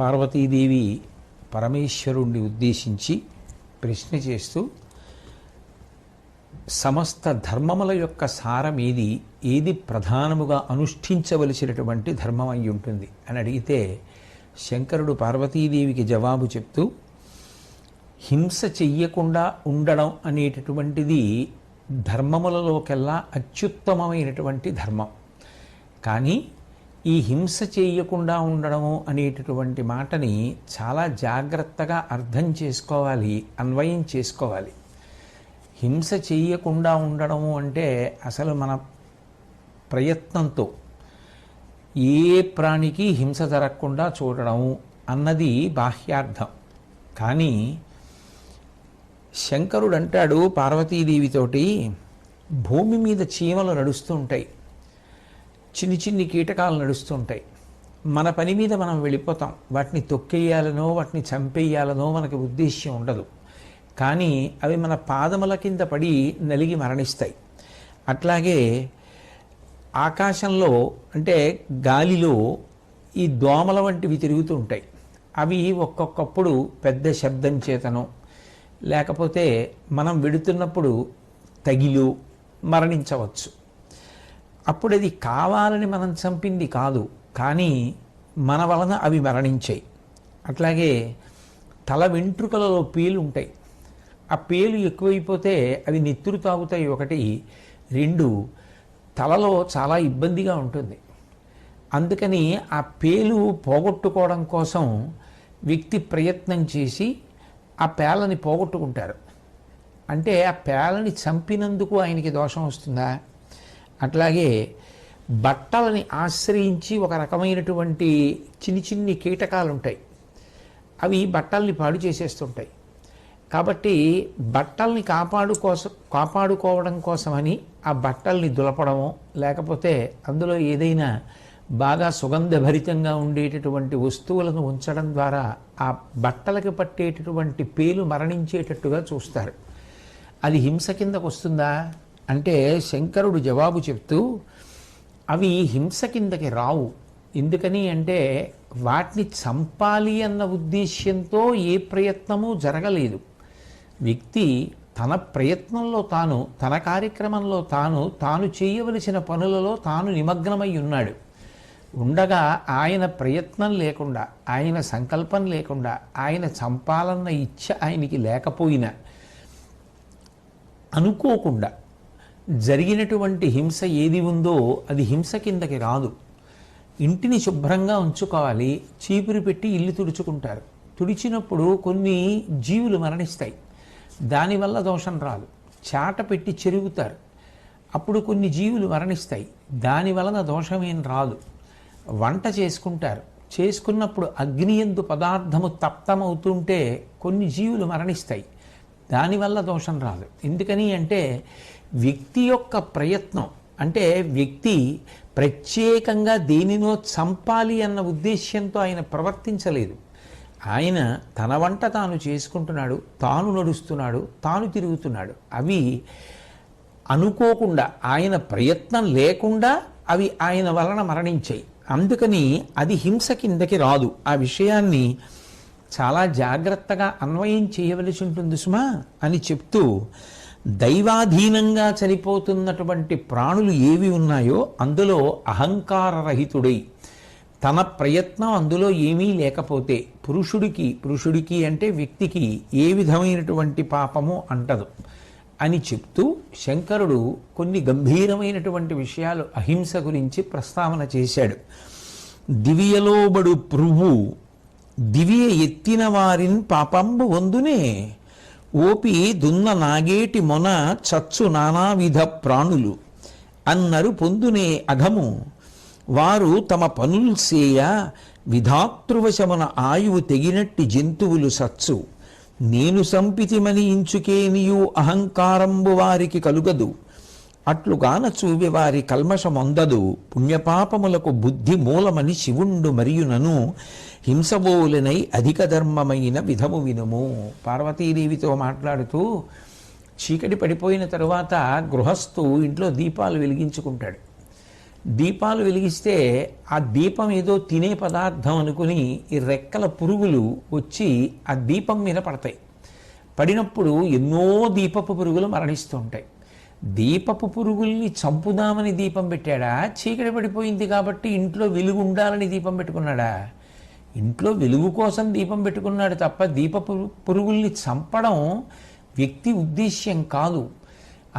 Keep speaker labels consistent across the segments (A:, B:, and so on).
A: పార్వతీదేవి పరమేశ్వరుణ్ణి ఉద్దేశించి ప్రశ్న చేస్తూ, సమస్త ధర్మముల యొక్క సారం ఏది ప్రధానముగా అనుష్ఠించవలసినటువంటి ధర్మం అయి ఉంటుంది అని అడిగితే శంకరుడు పార్వతీదేవికి జవాబు చెప్తూ, హింస చెయ్యకుండా ఉండడం అనేటటువంటిది ధర్మములలోకెల్లా అత్యుత్తమమైనటువంటి ధర్మం. కానీ ఈ హింస చేయకుండా ఉండడము అనేటటువంటి మాటని చాలా జాగ్రత్తగా అర్థం చేసుకోవాలి, అన్వయం చేసుకోవాలి. హింస చేయకుండా ఉండడము అంటే అసలు మన ప్రయత్నంతో ఏ ప్రాణికి హింస జరగకుండా చూడడము అన్నది బాహ్యార్థం. కానీ శంకరుడు అంటాడు పార్వతీదేవితోటి, భూమి మీద చీమలు నడుస్తూ ఉంటాయి, చిన్ని చిన్ని కీటకాలు నడుస్తుంటాయి. మన పని మీద మనం వెళ్ళిపోతాం. వాటిని తొక్కేయాలనో వాటిని చంపేయాలనో మనకి ఉద్దేశ్యం ఉండదు. కానీ అవి మన పాదముల కింద పడి నలిగి మరణిస్తాయి. అట్లాగే ఆకాశంలో అంటే గాలిలో ఈ దోమల వంటివి తిరుగుతూ ఉంటాయి. అవి ఒక్కొక్కప్పుడు పెద్ద శబ్దం చేతనో లేకపోతే మనం వెడుతున్నప్పుడు తగిలు మరణించవచ్చు. అప్పుడు అది కావాలని మనం చంపింది కాదు, కానీ మన వలన అవి మరణించాయి. అట్లాగే తల వెంట్రుకలలో పేలు ఉంటాయి. ఆ పేలు ఎక్కువైపోతే అవి నెత్తురు తాగుతాయి. ఒకటి, రెండు, తలలో చాలా ఇబ్బందిగా ఉంటుంది. అందుకని ఆ పేలు పోగొట్టుకోవడం కోసం వ్యక్తి ప్రయత్నం చేసి ఆ పేలని పోగొట్టుకుంటారు. అంటే ఆ పేలని చంపినందుకు ఆయనకి దోషం వస్తుందా? అట్లాగే బట్టలని ఆశ్రయించి ఒక రకమైనటువంటి చిన్ని చిన్ని కీటకాలు ఉంటాయి. అవి బట్టల్ని పాడు చేసేస్తుంటాయి. కాబట్టి బట్టల్ని కాపాడుకోవడం కోసమని ఆ బట్టల్ని దులపడమో లేకపోతే అందులో ఏదైనా బాగా సుగంధభరితంగా ఉండేటటువంటి వస్తువులను ఉంచడం ద్వారా ఆ బట్టలకు పట్టేటటువంటి పేలు మరణించేటట్టుగా చూస్తారు. అది హింస కిందకు వస్తుందా అంటే శంకరుడు జవాబు చెప్తూ, అవి హింస కిందకి రావు. ఎందుకని అంటే వాటిని చంపాలి అన్న ఉద్దేశ్యంతో ఏ ప్రయత్నమూ జరగలేదు. వ్యక్తి తన ప్రయత్నంలో తాను, తన కార్యక్రమంలో తాను చేయవలసిన పనులలో తాను నిమగ్నమై ఉన్నాడు. ఉండగా ఆయన ప్రయత్నం లేకుండా, ఆయన సంకల్పం లేకుండా, ఆయన చంపాలన్న ఇచ్చ ఆయనకి లేకపోయినా అనుకోకుండా జరిగినటువంటి హింస ఏది ఉందో అది హింస కిందకి రాదు. ఇంటిని శుభ్రంగా ఉంచుకోవాలి, చీపురు పెట్టి ఇల్లు తుడుచుకుంటారు. తుడిచినప్పుడు కొన్ని జీవులు మరణిస్తాయి, దానివల్ల దోషం రాదు. చాట పెట్టి చెరుగుతారు, అప్పుడు కొన్ని జీవులు మరణిస్తాయి, దాని వలన దోషమేం రాదు. వంట చేసుకుంటారు, చేసుకున్నప్పుడు అగ్నియందు పదార్థము తప్తమవుతుంటే కొన్ని జీవులు మరణిస్తాయి, దానివల్ల దోషం రాదు. ఎందుకని అంటే వ్యక్తి యొక్క ప్రయత్నం, అంటే వ్యక్తి ప్రత్యేకంగా దేనినో చంపాలి అన్న ఉద్దేశ్యంతో ఆయన ప్రవర్తించలేదు. ఆయన తన వంట తాను చేసుకుంటున్నాడు, తాను నడుస్తున్నాడు, తాను తిరుగుతున్నాడు. అవి అనుకోకుండా, ఆయన ప్రయత్నం లేకుండా అవి ఆయన వలన మరణించాయి. అందుకని అది హింస కిందకి రాదు. ఆ విషయాన్ని చాలా జాగ్రత్తగా అన్వయం చేయవలసి ఉంటుంది సుమా అని చెప్తూ, దైవాధీనంగా చనిపోతున్నటువంటి ప్రాణులు ఏవి ఉన్నాయో అందులో అహంకారరహితుడై తన ప్రయత్నం అందులో ఏమీ లేకపోతే పురుషుడికి అంటే వ్యక్తికి ఏ విధమైనటువంటి పాపము అంటదు అని చెప్తూ శంకరుడు కొన్ని గంభీరమైనటువంటి విషయాలు అహింస గురించి ప్రస్తావన చేశాడు. దివియలోబడు పురువు దివియ ఎత్తిన వారిన్ పాపంబు వందునే ఓపి దున్న నాగేటి మొన చచ్చు నానావిధ ప్రాణులు అన్నరు పొందునే అఘము వారు తమ పనులు సేయ విధాతృవశమున ఆయువు తెగినట్టి జంతువులు సచ్చు నేను సంపితిమని ఇంచుకేనియు అహంకారంబు వారికి కలుగదు అట్లుగాన చూవి వారి కల్మషమొందదు పుణ్యపాపములకు బుద్ధి మూలమని శివుండు మరియునను హింసబోలెనై అధిక ధర్మమైన విధము వినుము. పార్వతీదేవితో మాట్లాడుతూ చీకటి పడిపోయిన తరువాత గృహస్థు ఇంట్లో దీపాలు వెలిగించుకుంటాడు. దీపాలు వెలిగిస్తే ఆ దీపం ఏదో తినే పదార్థం అనుకుని ఈ రెక్కల పురుగులు వచ్చి ఆ దీపం మీద పడతాయి. పడినప్పుడు ఎన్నో దీపపు పురుగులు మరణిస్తూ ఉంటాయి. దీపపు పురుగుల్ని చంపుదామని దీపం పెట్టాడా, చీకటి పడిపోయింది కాబట్టి ఇంట్లో వెలుగు ఉండాలని దీపం పెట్టుకున్నాడా? ఇంట్లో వెలుగు కోసం దీపం పెట్టుకున్నాడు తప్ప దీపపు పురుగుల్ని చంపడం వ్యక్తి ఉద్దేశ్యం కాదు.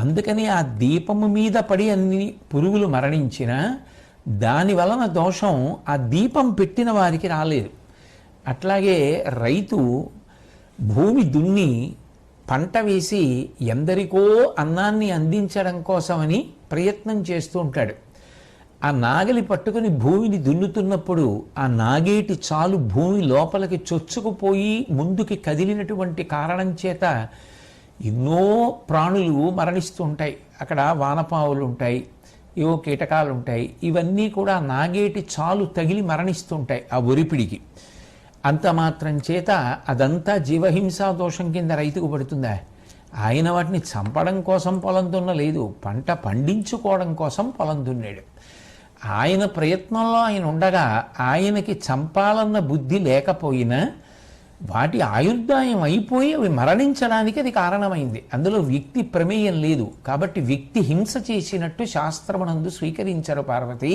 A: అందుకని ఆ దీపము మీద పడి అన్ని పురుగులు మరణించిన దాని వలన దోషం ఆ దీపం పెట్టిన వారికి రాలేదు. అట్లాగే రైతు భూమి దున్ని పంట వేసి ఎందరికో అన్నాన్ని అందించడం కోసమని ప్రయత్నం చేస్తూ ఉంటాడు. ఆ నాగలి పట్టుకుని భూమిని దున్నుతున్నప్పుడు ఆ నాగేటి చాలు భూమి లోపలికి చొచ్చుకుపోయి ముందుకి కదిలినటువంటి కారణం చేత ఎన్నో ప్రాణులు మరణిస్తూ ఉంటాయి. అక్కడ వానపావులు ఉంటాయి, ఏవో కీటకాలు ఉంటాయి. ఇవన్నీ కూడా నాగేటి చాలు తగిలి మరణిస్తుంటాయి ఆ ఒరిపిడికి. అంత మాత్రం చేత అదంతా జీవహింసా దోషం కింద రైతుకు పడుతుందా? ఆయన వాటిని చంపడం కోసం పొలం దున్నలేదు, పంట పండించుకోవడం కోసం పొలం దున్నాడు. ఆయన ప్రయత్నంలో ఆయన ఉండగా ఆయనకి చంపాలన్న బుద్ధి లేకపోయినా వాటి ఆయుర్దాయం అయిపోయి అవి మరణించడానికి అది కారణమైంది. అందులో వ్యక్తి ప్రమేయం లేదు కాబట్టి వ్యక్తి హింస చేసినట్టు శాస్త్రమునందు స్వీకరించరు పార్వతి.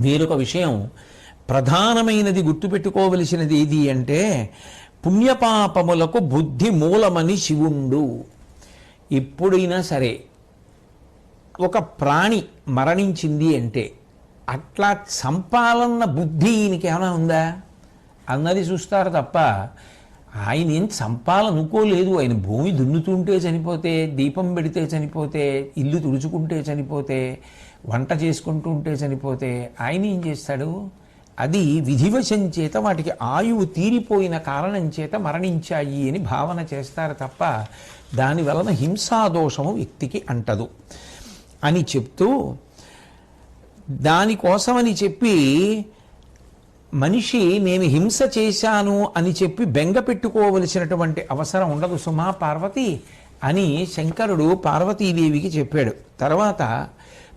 A: వేరొక విషయం ప్రధానమైనది గుర్తుపెట్టుకోవలసినది ఏది అంటే పుణ్యపాపములకు బుద్ధి మూలమని శివుండు. ఎప్పుడైనా సరే ఒక ప్రాణి మరణించింది అంటే అట్లా చంపాలన్న బుద్ధి ఈయనకి ఏమైనా ఉందా అన్నది చూస్తారు తప్ప ఆయన ఏం చంపాలనుకోలేదు. ఆయన భూమి దున్నుతుంటే చనిపోతే, దీపం పెడితే చనిపోతే, ఇల్లు తుడుచుకుంటే చనిపోతే, వంట చేసుకుంటూ ఉంటే చనిపోతే ఆయన ఏం చేస్తాడు? అది విధివశం చేత వాటికి ఆయువు తీరిపోయిన కారణం చేత మరణించాయి అని భావన చేస్తారు తప్ప దాని వలన హింసాదోషము వ్యక్తికి అంటదు అని చెప్తూ, దానికోసమని చెప్పి మనిషి నేను హింస చేశాను అని చెప్పి బెంగ పెట్టుకోవలసినటువంటి అవసరం ఉండదు సుమా పార్వతి అని శంకరుడు పార్వతీదేవికి చెప్పాడు. తర్వాత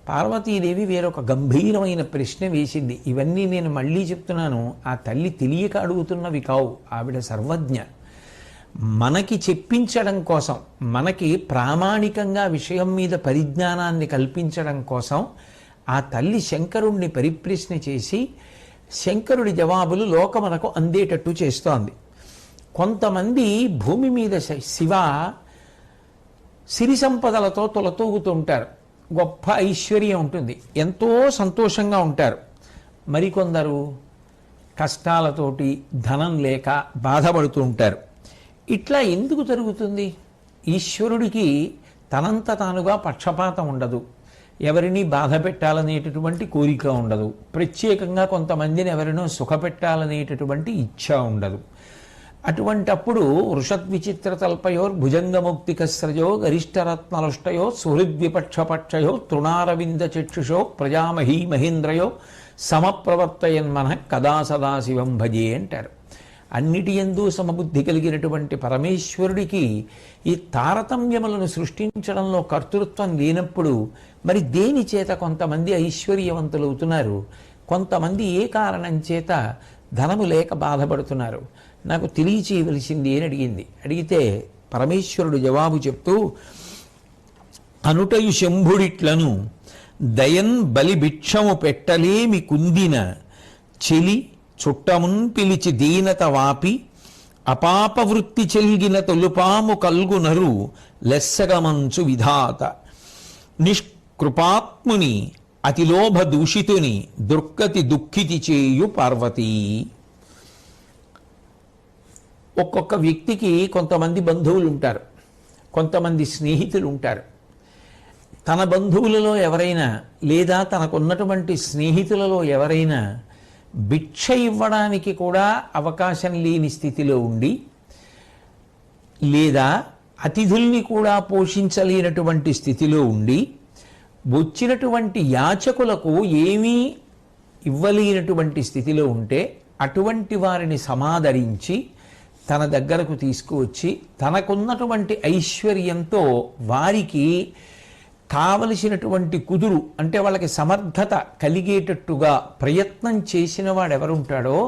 A: పార్వతీదేవి వేరొక గంభీరమైన ప్రశ్న వేసింది. ఇవన్నీ నేను మళ్ళీ చెప్తున్నాను, ఆ తల్లి తెలియక అడుగుతున్నవి కావు, ఆవిడ సర్వజ్ఞ. మనకి చెప్పించడం కోసం, మనకి ప్రామాణికంగా విషయం మీద పరిజ్ఞానాన్ని కల్పించడం కోసం ఆ తల్లి శంకరుణ్ణి పరిప్రశ్న చేసి శంకరుడి జవాబులు లోకమునకు అందేటట్టు చేస్తోంది. కొంతమంది భూమి మీద శివ సిరి సంపదలతో తొలతూగుతుంటారు, గొప్ప ఐశ్వర్యం ఉంటుంది, ఎంతో సంతోషంగా ఉంటారు. మరికొందరు కష్టాలతోటి ధనం లేక బాధపడుతూ ఉంటారు. ఇట్లా ఎందుకు జరుగుతుంది? ఈశ్వరుడికి తనంత తానుగా పక్షపాతం ఉండదు, ఎవరిని బాధ పెట్టాలనేటటువంటి కోరిక ఉండదు, ప్రత్యేకంగా కొంతమందిని ఎవరినో సుఖపెట్టాలనేటటువంటి ఇచ్ఛ ఉండదు. అటువంటప్పుడు వృషద్విచిత్రతల్పయోర్ భుజంగముక్తికస్రజో గరిష్టరత్నలుష్టయో సుహృద్విపక్షపక్షయో తృణారవింద చక్షుషో ప్రజామహీ మహేంద్రయో సమప్రవర్తయన్మన కదా సదాశివం భజే అంటారు. అన్నిటి యందు సమబుద్ధి కలిగినటువంటి పరమేశ్వరుడికి ఈ తారతమ్యములను సృష్టించడంలో కర్తృత్వం లేనప్పుడు మరి దేని చేత కొంతమంది ఐశ్వర్యవంతులు అవుతున్నారు, కొంతమంది ఏ కారణం చేత ధనము లేక బాధపడుతున్నారు, నాకు తెలియచేయవలసింది అని అడిగితే పరమేశ్వరుడు జవాబు చెప్తూ, అనుటయు శంభుడిట్లను దయన్ బలి భిక్షము పెట్టలేమి కుందిన చెలి చుట్టమున్ పిలిచి దీనత వాపి అపాపవృత్తి చెల్గిన తొలుపాము కల్గునరు లెస్సగమంచు విధాత నిష్కృపాత్ముని అతిలోభ దూషితుని దుర్గతి దుఃఖితి చేయు పార్వతీ. ఒక్కొక్క వ్యక్తికి కొంతమంది బంధువులు ఉంటారు, కొంతమంది స్నేహితులు ఉంటారు. తన బంధువులలో ఎవరైనా లేదా తనకున్నటువంటి స్నేహితులలో ఎవరైనా భిక్ష ఇవ్వడానికి కూడా అవకాశం లేని స్థితిలో ఉండి, లేదా అతిథుల్ని కూడా పోషించలేనటువంటి స్థితిలో ఉండి, వచ్చినటువంటి యాచకులకు ఏమీ ఇవ్వలేనటువంటి స్థితిలో ఉంటే అటువంటి వారిని సమాదరించి తన దగ్గరకు తీసుకువచ్చి తనకున్నటువంటి ఐశ్వర్యంతో వారికి కావలసినటువంటి కుదురు అంటే వాళ్ళకి సమర్థత కలిగేటట్టుగా ప్రయత్నం చేసిన వాడు ఎవరుంటాడో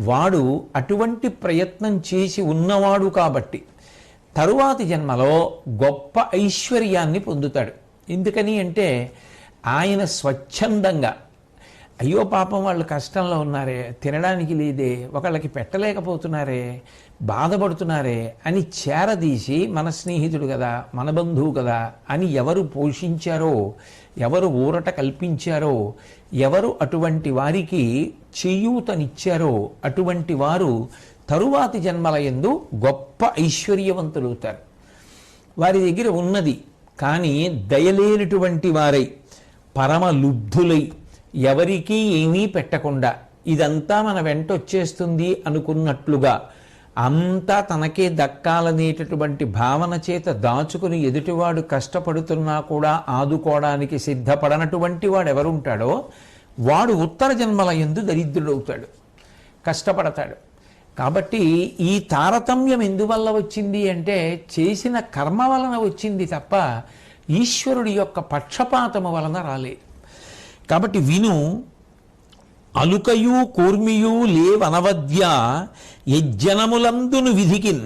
A: వాడు అటువంటి ప్రయత్నం చేసి ఉన్నవాడు కాబట్టి తరువాతి జన్మలో గొప్ప ఐశ్వర్యాన్ని పొందుతాడు. ఎందుకని అంటే ఆయన స్వచ్ఛందంగా అయ్యో పాపం వాళ్ళు కష్టంలో ఉన్నారే, తినడానికి లేదే, ఒకళ్ళకి పెట్టలేకపోతున్నారే, బాధపడుతున్నారే అని చేరదీసి మన స్నేహితుడు కదా, మన బంధువు కదా అని ఎవరు పోషించారో, ఎవరు ఊరట కల్పించారో, ఎవరు అటువంటి వారికి చేయూతనిచ్చారో అటువంటి వారు తరువాతి జన్మల యందు గొప్ప ఐశ్వర్యవంతులవుతారు. వారి దగ్గర ఉన్నది కానీ దయలేనటువంటి వారై పరమలుబ్ధులై ఎవరికీ ఏమీ పెట్టకుండా ఇదంతా మన వెంట వచ్చేస్తుంది అనుకున్నట్లుగా అంతా తనకే దక్కాలనేటటువంటి భావన చేత దాచుకుని ఎదుటివాడు కష్టపడుతున్నా కూడా ఆదుకోవడానికి సిద్ధపడనటువంటి వాడు ఎవరుంటాడో వాడు ఉత్తర జన్మల యందు దరిద్రుడవుతాడు, కష్టపడతాడు. కాబట్టి ఈ తారతమ్యం ఎందువల్ల వచ్చింది అంటే చేసిన కర్మ వలన వచ్చింది తప్ప ఈశ్వరుడి యొక్క పక్షపాతము వలన రాలేదు. కాబట్టి విను, అలుకయు కూర్మియు లేవనవద్య యజ్జనములందును విధికిన్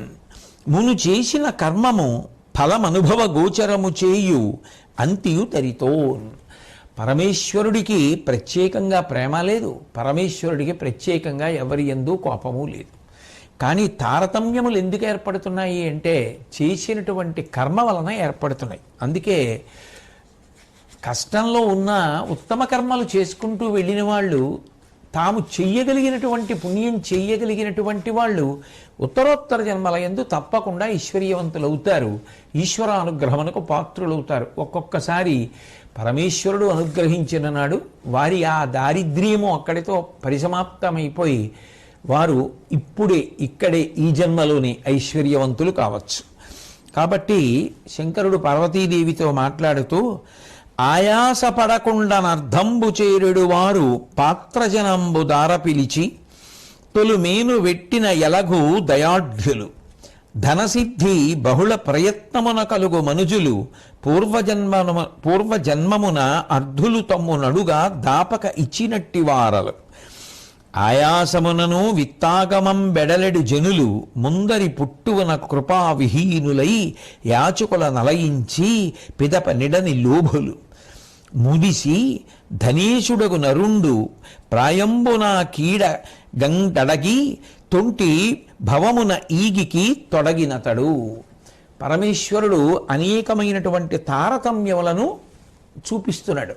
A: మును చేసిన కర్మము ఫలమనుభవ గోచరము చేయు అంతియు తరితోన్. పరమేశ్వరుడికి ప్రత్యేకంగా ప్రేమ లేదు, పరమేశ్వరుడికి ప్రత్యేకంగా ఎవరి యందు కోపము లేదు. కానీ తారతమ్యములు ఎందుకు ఏర్పడుతున్నాయి అంటే చేసినటువంటి కర్మ వలన ఏర్పడుతున్నాయి. అందుకే కష్టంలో ఉన్న ఉత్తమ కర్మలు చేసుకుంటూ వెళ్ళిన వాళ్ళు, తాము చెయ్యగలిగినటువంటి పుణ్యం చెయ్యగలిగినటువంటి వాళ్ళు ఉత్తరోత్తర జన్మల యందు తప్పకుండా ఐశ్వర్యవంతులు అవుతారు, ఈశ్వరానుగ్రహమునకు పాత్రులవుతారు. ఒక్కొక్కసారి పరమేశ్వరుడు అనుగ్రహించిన నాడు వారి ఆ దారిద్ర్యము అక్కడితో పరిసమాప్తమైపోయి వారు ఇప్పుడే ఇక్కడే ఈ జన్మలోని ఐశ్వర్యవంతులు కావచ్చు. కాబట్టి శంకరుడు పార్వతీదేవితో మాట్లాడుతూ ఆయాసపడకుండనర్ధంబు చేరుడు వారు పాత్రజనంబు దార పిలిచి తొలుమేను వెట్టిన ఎలగు దయాఢ్యులు ధనసిద్ధి బహుళ ప్రయత్నమున కలుగు మనుజులు పూర్వజన్మమున అర్ధులు తమ్ము నడుగా దాపక ఇచ్చినట్టి వారలు ఆయాసమునను విత్తాగమం బెడలెడు జనులు ముందరి పుట్టువన కృపా విహీనులై యాచకుల నలయించి పిదప నిడని లోభులు ముదిసి ధనేశుడగు నరుండు ప్రాయంబున కీడ గంగడగి తొంటి భవమున ఈగికి తొడగినతడు. పరమేశ్వరుడు అనేకమైనటువంటి తారతమ్యములను చూపిస్తున్నాడు.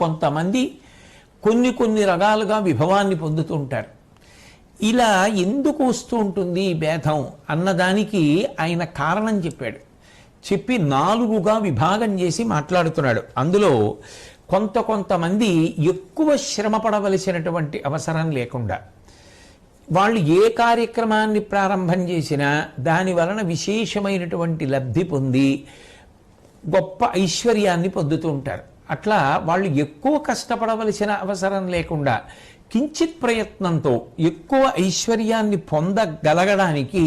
A: కొంతమంది కొన్ని రకాలుగా విభవాన్ని పొందుతుంటారు. ఇలా ఎందుకు వస్తూ ఉంటుంది ఈ భేదం అన్నదానికి ఆయన కారణం చెప్పాడు. చెప్పి 4గా విభాగం చేసి మాట్లాడుతున్నాడు. అందులో కొంతమంది ఎక్కువ శ్రమ పడవలసినటువంటి అవసరం లేకుండా వాళ్ళు ఏ కార్యక్రమాన్ని ప్రారంభం చేసినా దాని వలన విశేషమైనటువంటి లబ్ధి పొంది గొప్ప ఐశ్వర్యాన్ని పొందుతూ ఉంటారు. అట్లా వాళ్ళు ఎక్కువ కష్టపడవలసిన అవసరం లేకుండా కించిత్ ప్రయత్నంతో ఎక్కువ ఐశ్వర్యాన్ని పొందగలగడానికి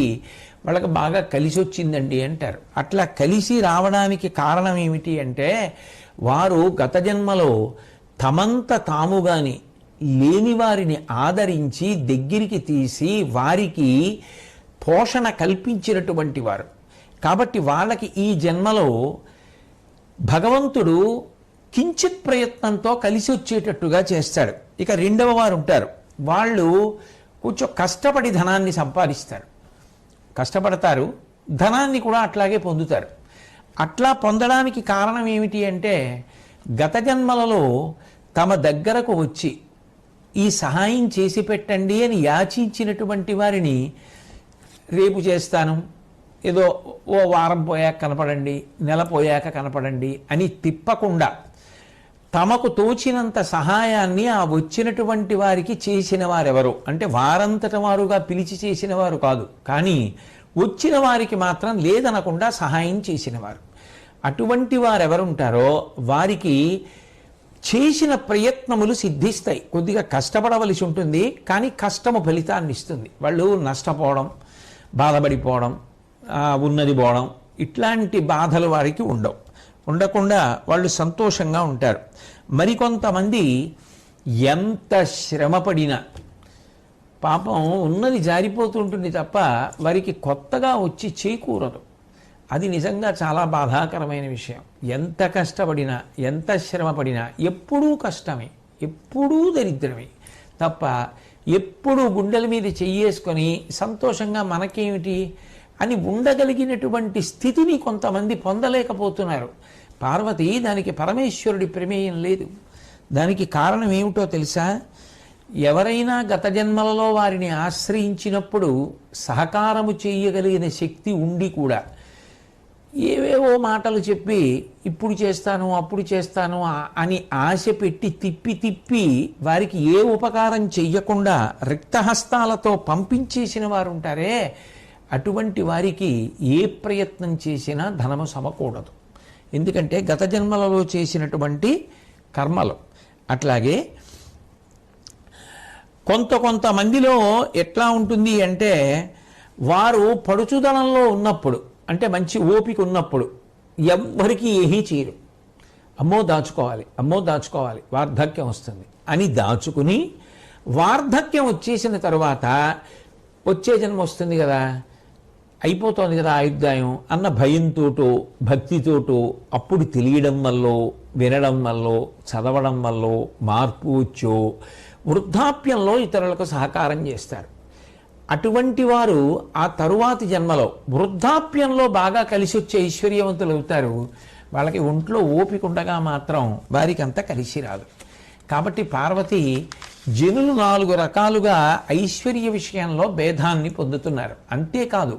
A: వాళ్ళకి బాగా కలిసి వచ్చిందండి అంటారు. అట్లా కలిసి రావడానికి కారణం ఏమిటి అంటే వారు గత జన్మలో తమంత తాముగాని లేని వారిని ఆదరించి దగ్గరికి తీసి వారికి పోషణ కల్పించినటువంటి వారు. కాబట్టి వాళ్ళకి ఈ జన్మలో భగవంతుడు కించిత్ ప్రయత్నంతో కలిసి వచ్చేటట్టుగా చేస్తాడు. ఇక 2వ వారు ఉంటారు, వాళ్ళు కొంచెం కష్టపడి ధనాన్ని సంపాదిస్తారు, కష్టపడతారు, ధనాన్ని కూడా అట్లాగే పొందుతారు. అట్లా పొందడానికి కారణం ఏమిటి అంటే గత జన్మలలో తమ దగ్గరకు వచ్చి ఈ సహాయం చేసి పెట్టండి అని యాచించినటువంటి వారిని రేపు చేస్తాను, ఏదో ఓ వారం పోయాక కనపడండి, నెల పోయాక కనపడండి అని తిప్పకుండా తమకు తోచినంత సహాయాన్ని ఆ వచ్చినటువంటి వారికి చేసిన వారెవరు అంటే వారంతట వారుగా పిలిచి చేసిన వారు కాదు, కానీ వచ్చిన వారికి మాత్రం లేదనకుండా సహాయం చేసిన వారు. అటువంటి వారెవరుంటారో వారికి చేసిన ప్రయత్నములు సిద్ధిస్తాయి. కొద్దిగా కష్టపడవలసి ఉంటుంది, కానీ కష్టము ఫలితాన్ని ఇస్తుంది. వాళ్ళు నష్టపోవడం, బాధపడిపోవడం, ఉన్నది పోవడం ఇట్లాంటి బాధలు వారికి ఉండవు. ఉండకుండా వాళ్ళు సంతోషంగా ఉంటారు. మరికొంతమంది ఎంత శ్రమపడినా పాపం ఉన్నది జారిపోతుంటుంది తప్ప వారికి కొత్తగా వచ్చి చేకూరదు. అది నిజంగా చాలా బాధాకరమైన విషయం. ఎంత కష్టపడినా ఎంత శ్రమపడినా ఎప్పుడూ కష్టమే, ఎప్పుడూ దరిద్రమే తప్ప ఎప్పుడూ గుండెల మీద చెయ్యేసుకొని సంతోషంగా మనకేమిటి అని ఉండగలిగినటువంటి స్థితిని కొంతమంది పొందలేకపోతున్నారు. పార్వతి దానికి పరమేశ్వరుడి ప్రమేయం లేదు. దానికి కారణం ఏమిటో తెలుసా? ఎవరైనా గత జన్మలలో వారిని ఆశ్రయించినప్పుడు సహకారము చేయగలిగిన శక్తి ఉండి కూడా ఏవేవో మాటలు చెప్పి ఇప్పుడు చేస్తాను అప్పుడు చేస్తాను అని ఆశ పెట్టి తిప్పి తిప్పి వారికి ఏ ఉపకారం చెయ్యకుండా రిక్తహస్తాలతో పంపించేసిన వారు ఉంటారే, అటువంటి వారికి ఏ ప్రయత్నం చేసినా ధనము సమకూడదు. ఎందుకంటే గత జన్మలలో చేసినటువంటి కర్మలు. అట్లాగే కొంతమందిలో ఎట్లా ఉంటుంది అంటే, వారు పడుచుదనంలో ఉన్నప్పుడు అంటే మంచి ఓపిక ఉన్నప్పుడు ఎవ్వరికీ ఏమీ చేయరు. అమ్మో దాచుకోవాలి వార్ధక్యం వస్తుంది అని దాచుకుని, వార్ధక్యం వచ్చేసిన తర్వాత వచ్చే జన్మ వస్తుంది కదా, అయిపోతుంది కదా ఆయుర్దాయం అన్న భయంతోటో భక్తితోటో అప్పుడు తెలియడం వల్ల వినడం వల్ల చదవడం వల్ల మార్పు వచ్చో వృద్ధాప్యంలో ఇతరులకు సహకారం చేస్తారు. అటువంటి వారు ఆ తరువాతి జన్మలో వృద్ధాప్యంలో బాగా కలిసి వచ్చే ఐశ్వర్యవంతులు అవుతారు. వాళ్ళకి ఒంట్లో ఓపిక ఉండగా మాత్రం వారికి అంతా కలిసి రాదు. కాబట్టి పార్వతి జనులు 4 రకాలుగా ఐశ్వర్య విషయంలో భేదాన్ని పొందుతున్నారు. అంతేకాదు,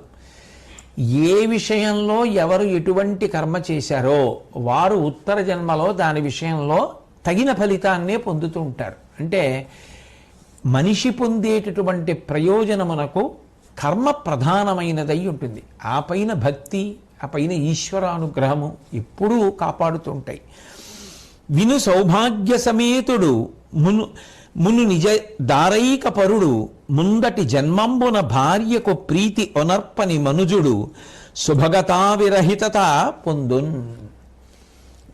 A: ఏ విషయంలో ఎవరు ఎటువంటి కర్మ చేశారో వారు ఉత్తర జన్మలో దాని విషయంలో తగిన ఫలితాన్నే పొందుతూ ఉంటారు. అంటే మనిషి పొందేటటువంటి ప్రయోజనమునకు కర్మ ప్రధానమైనదై ఉంటుంది. ఆ పైన భక్తి, ఆ పైన ఈశ్వరానుగ్రహము ఎప్పుడూ కాపాడుతుంటాయి. విను సౌభాగ్య సమేతుడు మును నిజ దారైక పరుడు ముందటి జన్మంబున భార్యకు ప్రీతి ఒనర్పని మనుజుడు శుభగతా విరహితత పొందున్.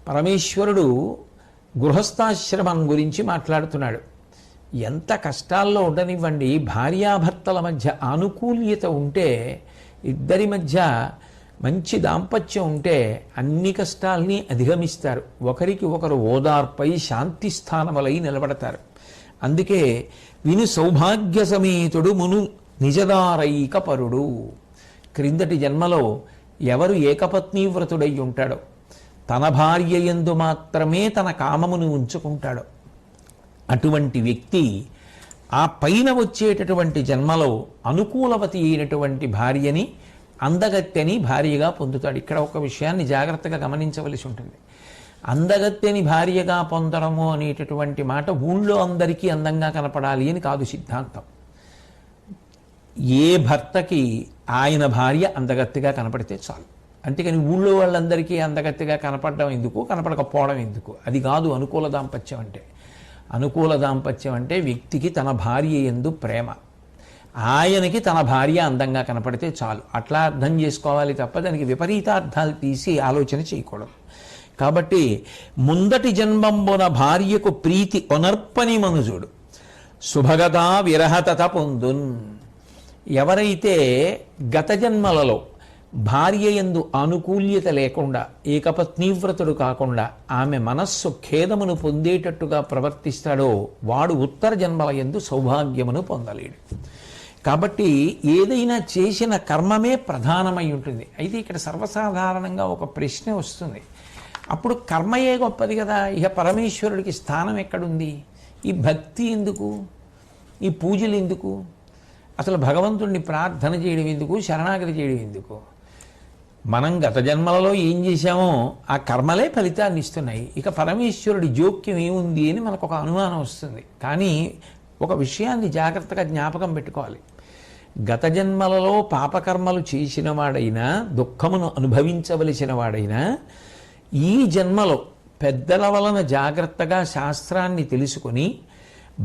A: పరమేశ్వరుడు గృహస్థాశ్రమం గురించి మాట్లాడుతున్నాడు. ఎంత కష్టాల్లో ఉండనివ్వండి, భార్యాభర్తల మధ్య ఆనుకూల్యత ఉంటే, ఇద్దరి మధ్య మంచి దాంపత్యం ఉంటే అన్ని కష్టాల్ని అధిగమిస్తారు. ఒకరికి ఒకరు ఓదార్పై శాంతి స్థానములై నిలబడతారు. అందుకే విను సౌభాగ్య సమేతుడు మును నిజదారైక పరుడు. క్రిందటి జన్మలో ఎవరు ఏకపత్నీ వ్రతుడై ఉంటాడో, తన భార్య యందు మాత్రమే తన కామమును ఉంచుకుంటాడో అటువంటి వ్యక్తి ఆ పైన వచ్చేటటువంటి జన్మలో అనుకూలవతి అయినటువంటి భార్యని, అందగత్తెని భార్యగా పొందుతాడు. ఇక్కడ ఒక విషయాన్ని జాగ్రత్తగా గమనించవలసి ఉంటుంది. అందగత్తెని భార్యగా పొందడము అనేటటువంటి మాట ఊళ్ళో అందరికీ అందంగా కనపడాలి అని కాదు సిద్ధాంతం. ఏ భర్తకి ఆయన భార్య అందగత్తెగా కనపడితే చాలు. అంతేకాని ఊళ్ళో వాళ్ళందరికీ అందగత్తెగా కనపడడం ఎందుకు, కనపడకపోవడం ఎందుకు? అది కాదు అనుకూల దాంపత్యం అంటే. అనుకూల దాంపత్యం అంటే వ్యక్తికి తన భార్య యందు ప్రేమ, ఆయనకి తన భార్య అందంగా కనపడితే చాలు. అట్లా అర్థం చేసుకోవాలి తప్ప దానికి విపరీతార్థాలు తీసి ఆలోచన చేయకూడదు. కాబట్టి ముందటి జన్మంబున భార్యకు ప్రీతి ఒనర్పని మనుజుడు శుభగతా విరహతత పొందున్. ఎవరైతే గత జన్మలలో భార్య యందు ఆనుకూల్యత లేకుండా, ఏకపత్నీవ్రతుడు కాకుండా ఆమె మనస్సు ఖేదమును పొందేటట్టుగా ప్రవర్తిస్తాడో వాడు ఉత్తర జన్మల యందు సౌభాగ్యమును పొందలేడు. కాబట్టి ఏదైనా చేసిన కర్మమే ప్రధానమై ఉంటుంది. అయితే ఇక్కడ సర్వసాధారణంగా ఒక ప్రశ్న వస్తుంది, అప్పుడు కర్మయే గొప్పది కదా, ఇక పరమేశ్వరుడికి స్థానం ఎక్కడుంది? ఈ భక్తి ఎందుకు? ఈ పూజలు ఎందుకు? అసలు భగవంతుడిని ప్రార్థన చేయడం ఎందుకు? శరణాగతి చేయడం ఎందుకు? మనం గత జన్మలలో ఏం చేశామో ఆ కర్మలే ఫలితాన్ని ఇస్తున్నాయి. ఇక పరమేశ్వరుడి జోక్యం ఏముంది అని మనకు ఒక అనుమానం వస్తుంది. కానీ ఒక విషయాన్ని జాగ్రత్తగా జ్ఞాపకం పెట్టుకోవాలి. గత జన్మలలో పాపకర్మలు చేసిన వాడైనా, దుఃఖమును అనుభవించవలసిన వాడైనా, ఈ జన్మలో పెద్దల వలన జాగ్రత్తగా శాస్త్రాన్ని తెలుసుకొని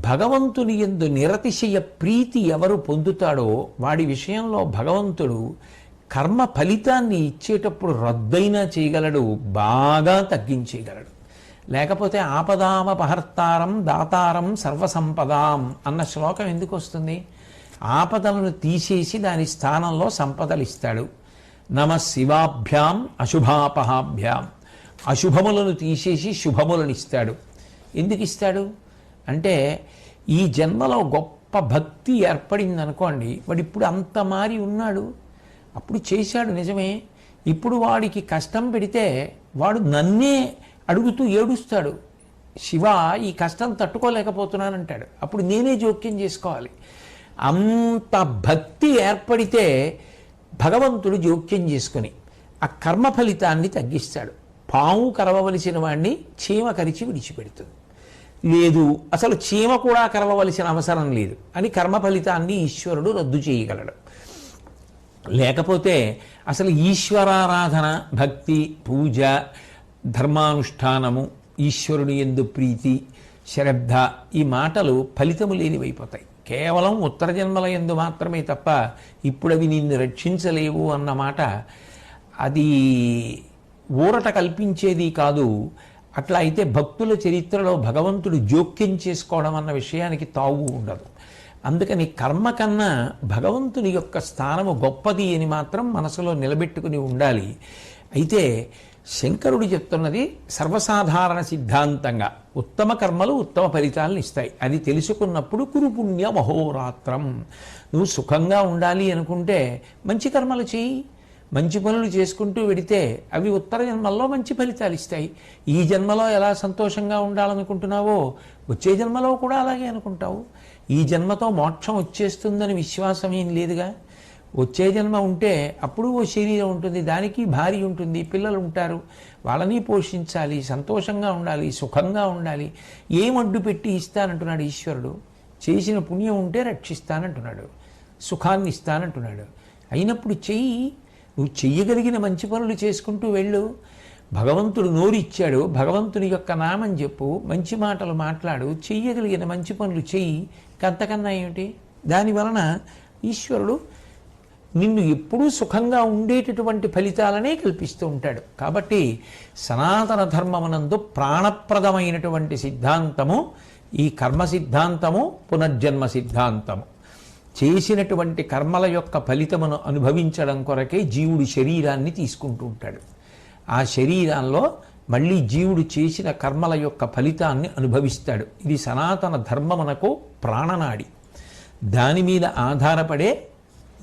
A: భగవంతుని యందు నిరతిశయ ప్రీతి ఎవరు పొందుతాడో వాడి విషయంలో భగవంతుడు కర్మ ఫలితాన్ని ఇచ్చేటప్పుడు రద్దయినా చేయగలడు, బాగా తగ్గించేయగలడు. లేకపోతే ఆపదామపహర్తారం దాతారం సర్వసంపదాం అన్న శ్లోకం ఎందుకు వస్తుంది? ఆపదలను తీసేసి దాని స్థానంలో సంపదలు ఇస్తాడు. నమ శివాభ్యాం అశుభాపహాభ్యాం, అశుభములను తీసేసి శుభములను ఇస్తాడు. ఎందుకు ఇస్తాడు అంటే ఈ జన్మలో గొప్ప భక్తి ఏర్పడింది అనుకోండి, వాడు ఇప్పుడు అంత మారి ఉన్నాడు, అప్పుడు చేశాడు నిజమే, ఇప్పుడు వాడికి కష్టం పెడితే వాడు నన్నే అడుగుతూ ఏడుస్తాడు, శివ ఈ కష్టం తట్టుకోలేకపోతున్నానంటాడు, అప్పుడు నేనే జోక్యం చేసుకోవాలి. అంత భక్తి ఏర్పడితే భగవంతుడు జోక్యం చేసుకుని ఆ కర్మ ఫలితాన్ని తగ్గిస్తాడు. పాము కరవవలసిన వాడిని చీమ కరిచి విడిచిపెడుతుంది. లేదు అసలు చీమ కూడా కరవవలసిన అవసరం లేదు అని కర్మ ఫలితాన్ని ఈశ్వరుడు రద్దు చేయగలడు. లేకపోతే అసలు ఈశ్వరారాధన, భక్తి, పూజ, ధర్మానుష్ఠానము, ఈశ్వరుని యందు ప్రీతి, శ్రద్ధ ఈ మాటలు ఫలితము లేనివైపోతాయి. కేవలం ఉత్తర జన్మల యందు మాత్రమే తప్ప ఇప్పుడు అవి నిన్ను రక్షించలేవు అన్న మాట అది ఊరట కల్పించేది కాదు. అట్లా అయితే భక్తుల చరిత్రలో భగవంతుడు జోక్యం చేసుకోవడం అన్న విషయానికి తావు ఉండదు. అందుకని కర్మ కన్నా భగవంతుని యొక్క స్థానము గొప్పది అని మాత్రం మనసులో నిలబెట్టుకుని ఉండాలి. అయితే శంకరుడు చెప్తున్నది సర్వసాధారణ సిద్ధాంతంగా ఉత్తమ కర్మలు ఉత్తమ ఫలితాలను ఇస్తాయి. అది తెలుసుకున్నప్పుడు కురు పుణ్య మహోరాత్రం. నువ్వు సుఖంగా ఉండాలి అనుకుంటే మంచి కర్మలు చేయి, మంచి పనులు చేసుకుంటూ వెడితే అవి ఉత్తర జన్మల్లో మంచి ఫలితాలు ఇస్తాయి. ఈ జన్మలో ఎలా సంతోషంగా ఉండాలనుకుంటున్నావో వచ్చే జన్మలో కూడా అలాగే అనుకుంటావు. ఈ జన్మతో మోక్షం వచ్చేస్తుందని విశ్వాసం ఏం లేదుగా. వచ్చే జన్మ ఉంటే అప్పుడు ఓ శరీరం ఉంటుంది, దానికి భార్య ఉంటుంది, పిల్లలు ఉంటారు, వాళ్ళని పోషించాలి, సంతోషంగా ఉండాలి, సుఖంగా ఉండాలి. ఏం అడ్డు పెట్టి ఇస్తానంటున్నాడు ఈశ్వరుడు? చేసిన పుణ్యం ఉంటే రక్షిస్తానంటున్నాడు, సుఖాన్ని ఇస్తానంటున్నాడు. అయినప్పుడు చెయ్యి, నువ్వు చెయ్యగలిగిన మంచి పనులు చేసుకుంటూ వెళ్ళు. భగవంతుడు నోరు ఇచ్చాడు, భగవంతుని యొక్క నామం చెప్పు, మంచి మాటలు మాట్లాడు, చెయ్యగలిగిన మంచి పనులు చెయ్యి. అంతకన్నా ఏమిటి? దానివలన ఈశ్వరుడు నిన్ను ఎప్పుడూ సుఖంగా ఉండేటటువంటి ఫలితాలనే కల్పిస్తూ ఉంటాడు. కాబట్టి సనాతన ధర్మమునందు ప్రాణప్రదమైనటువంటి సిద్ధాంతము ఈ కర్మ సిద్ధాంతము, పునర్జన్మ సిద్ధాంతము. చేసినటువంటి కర్మల యొక్క ఫలితమును అనుభవించడం కొరకే జీవుడు శరీరాన్ని తీసుకుంటూ ఉంటాడు. ఆ శరీరంలో మళ్ళీ జీవుడు చేసిన కర్మల యొక్క ఫలితాన్ని అనుభవిస్తాడు. ఇది సనాతన ధర్మమునకు ప్రాణనాడి. దాని మీద ఆధారపడే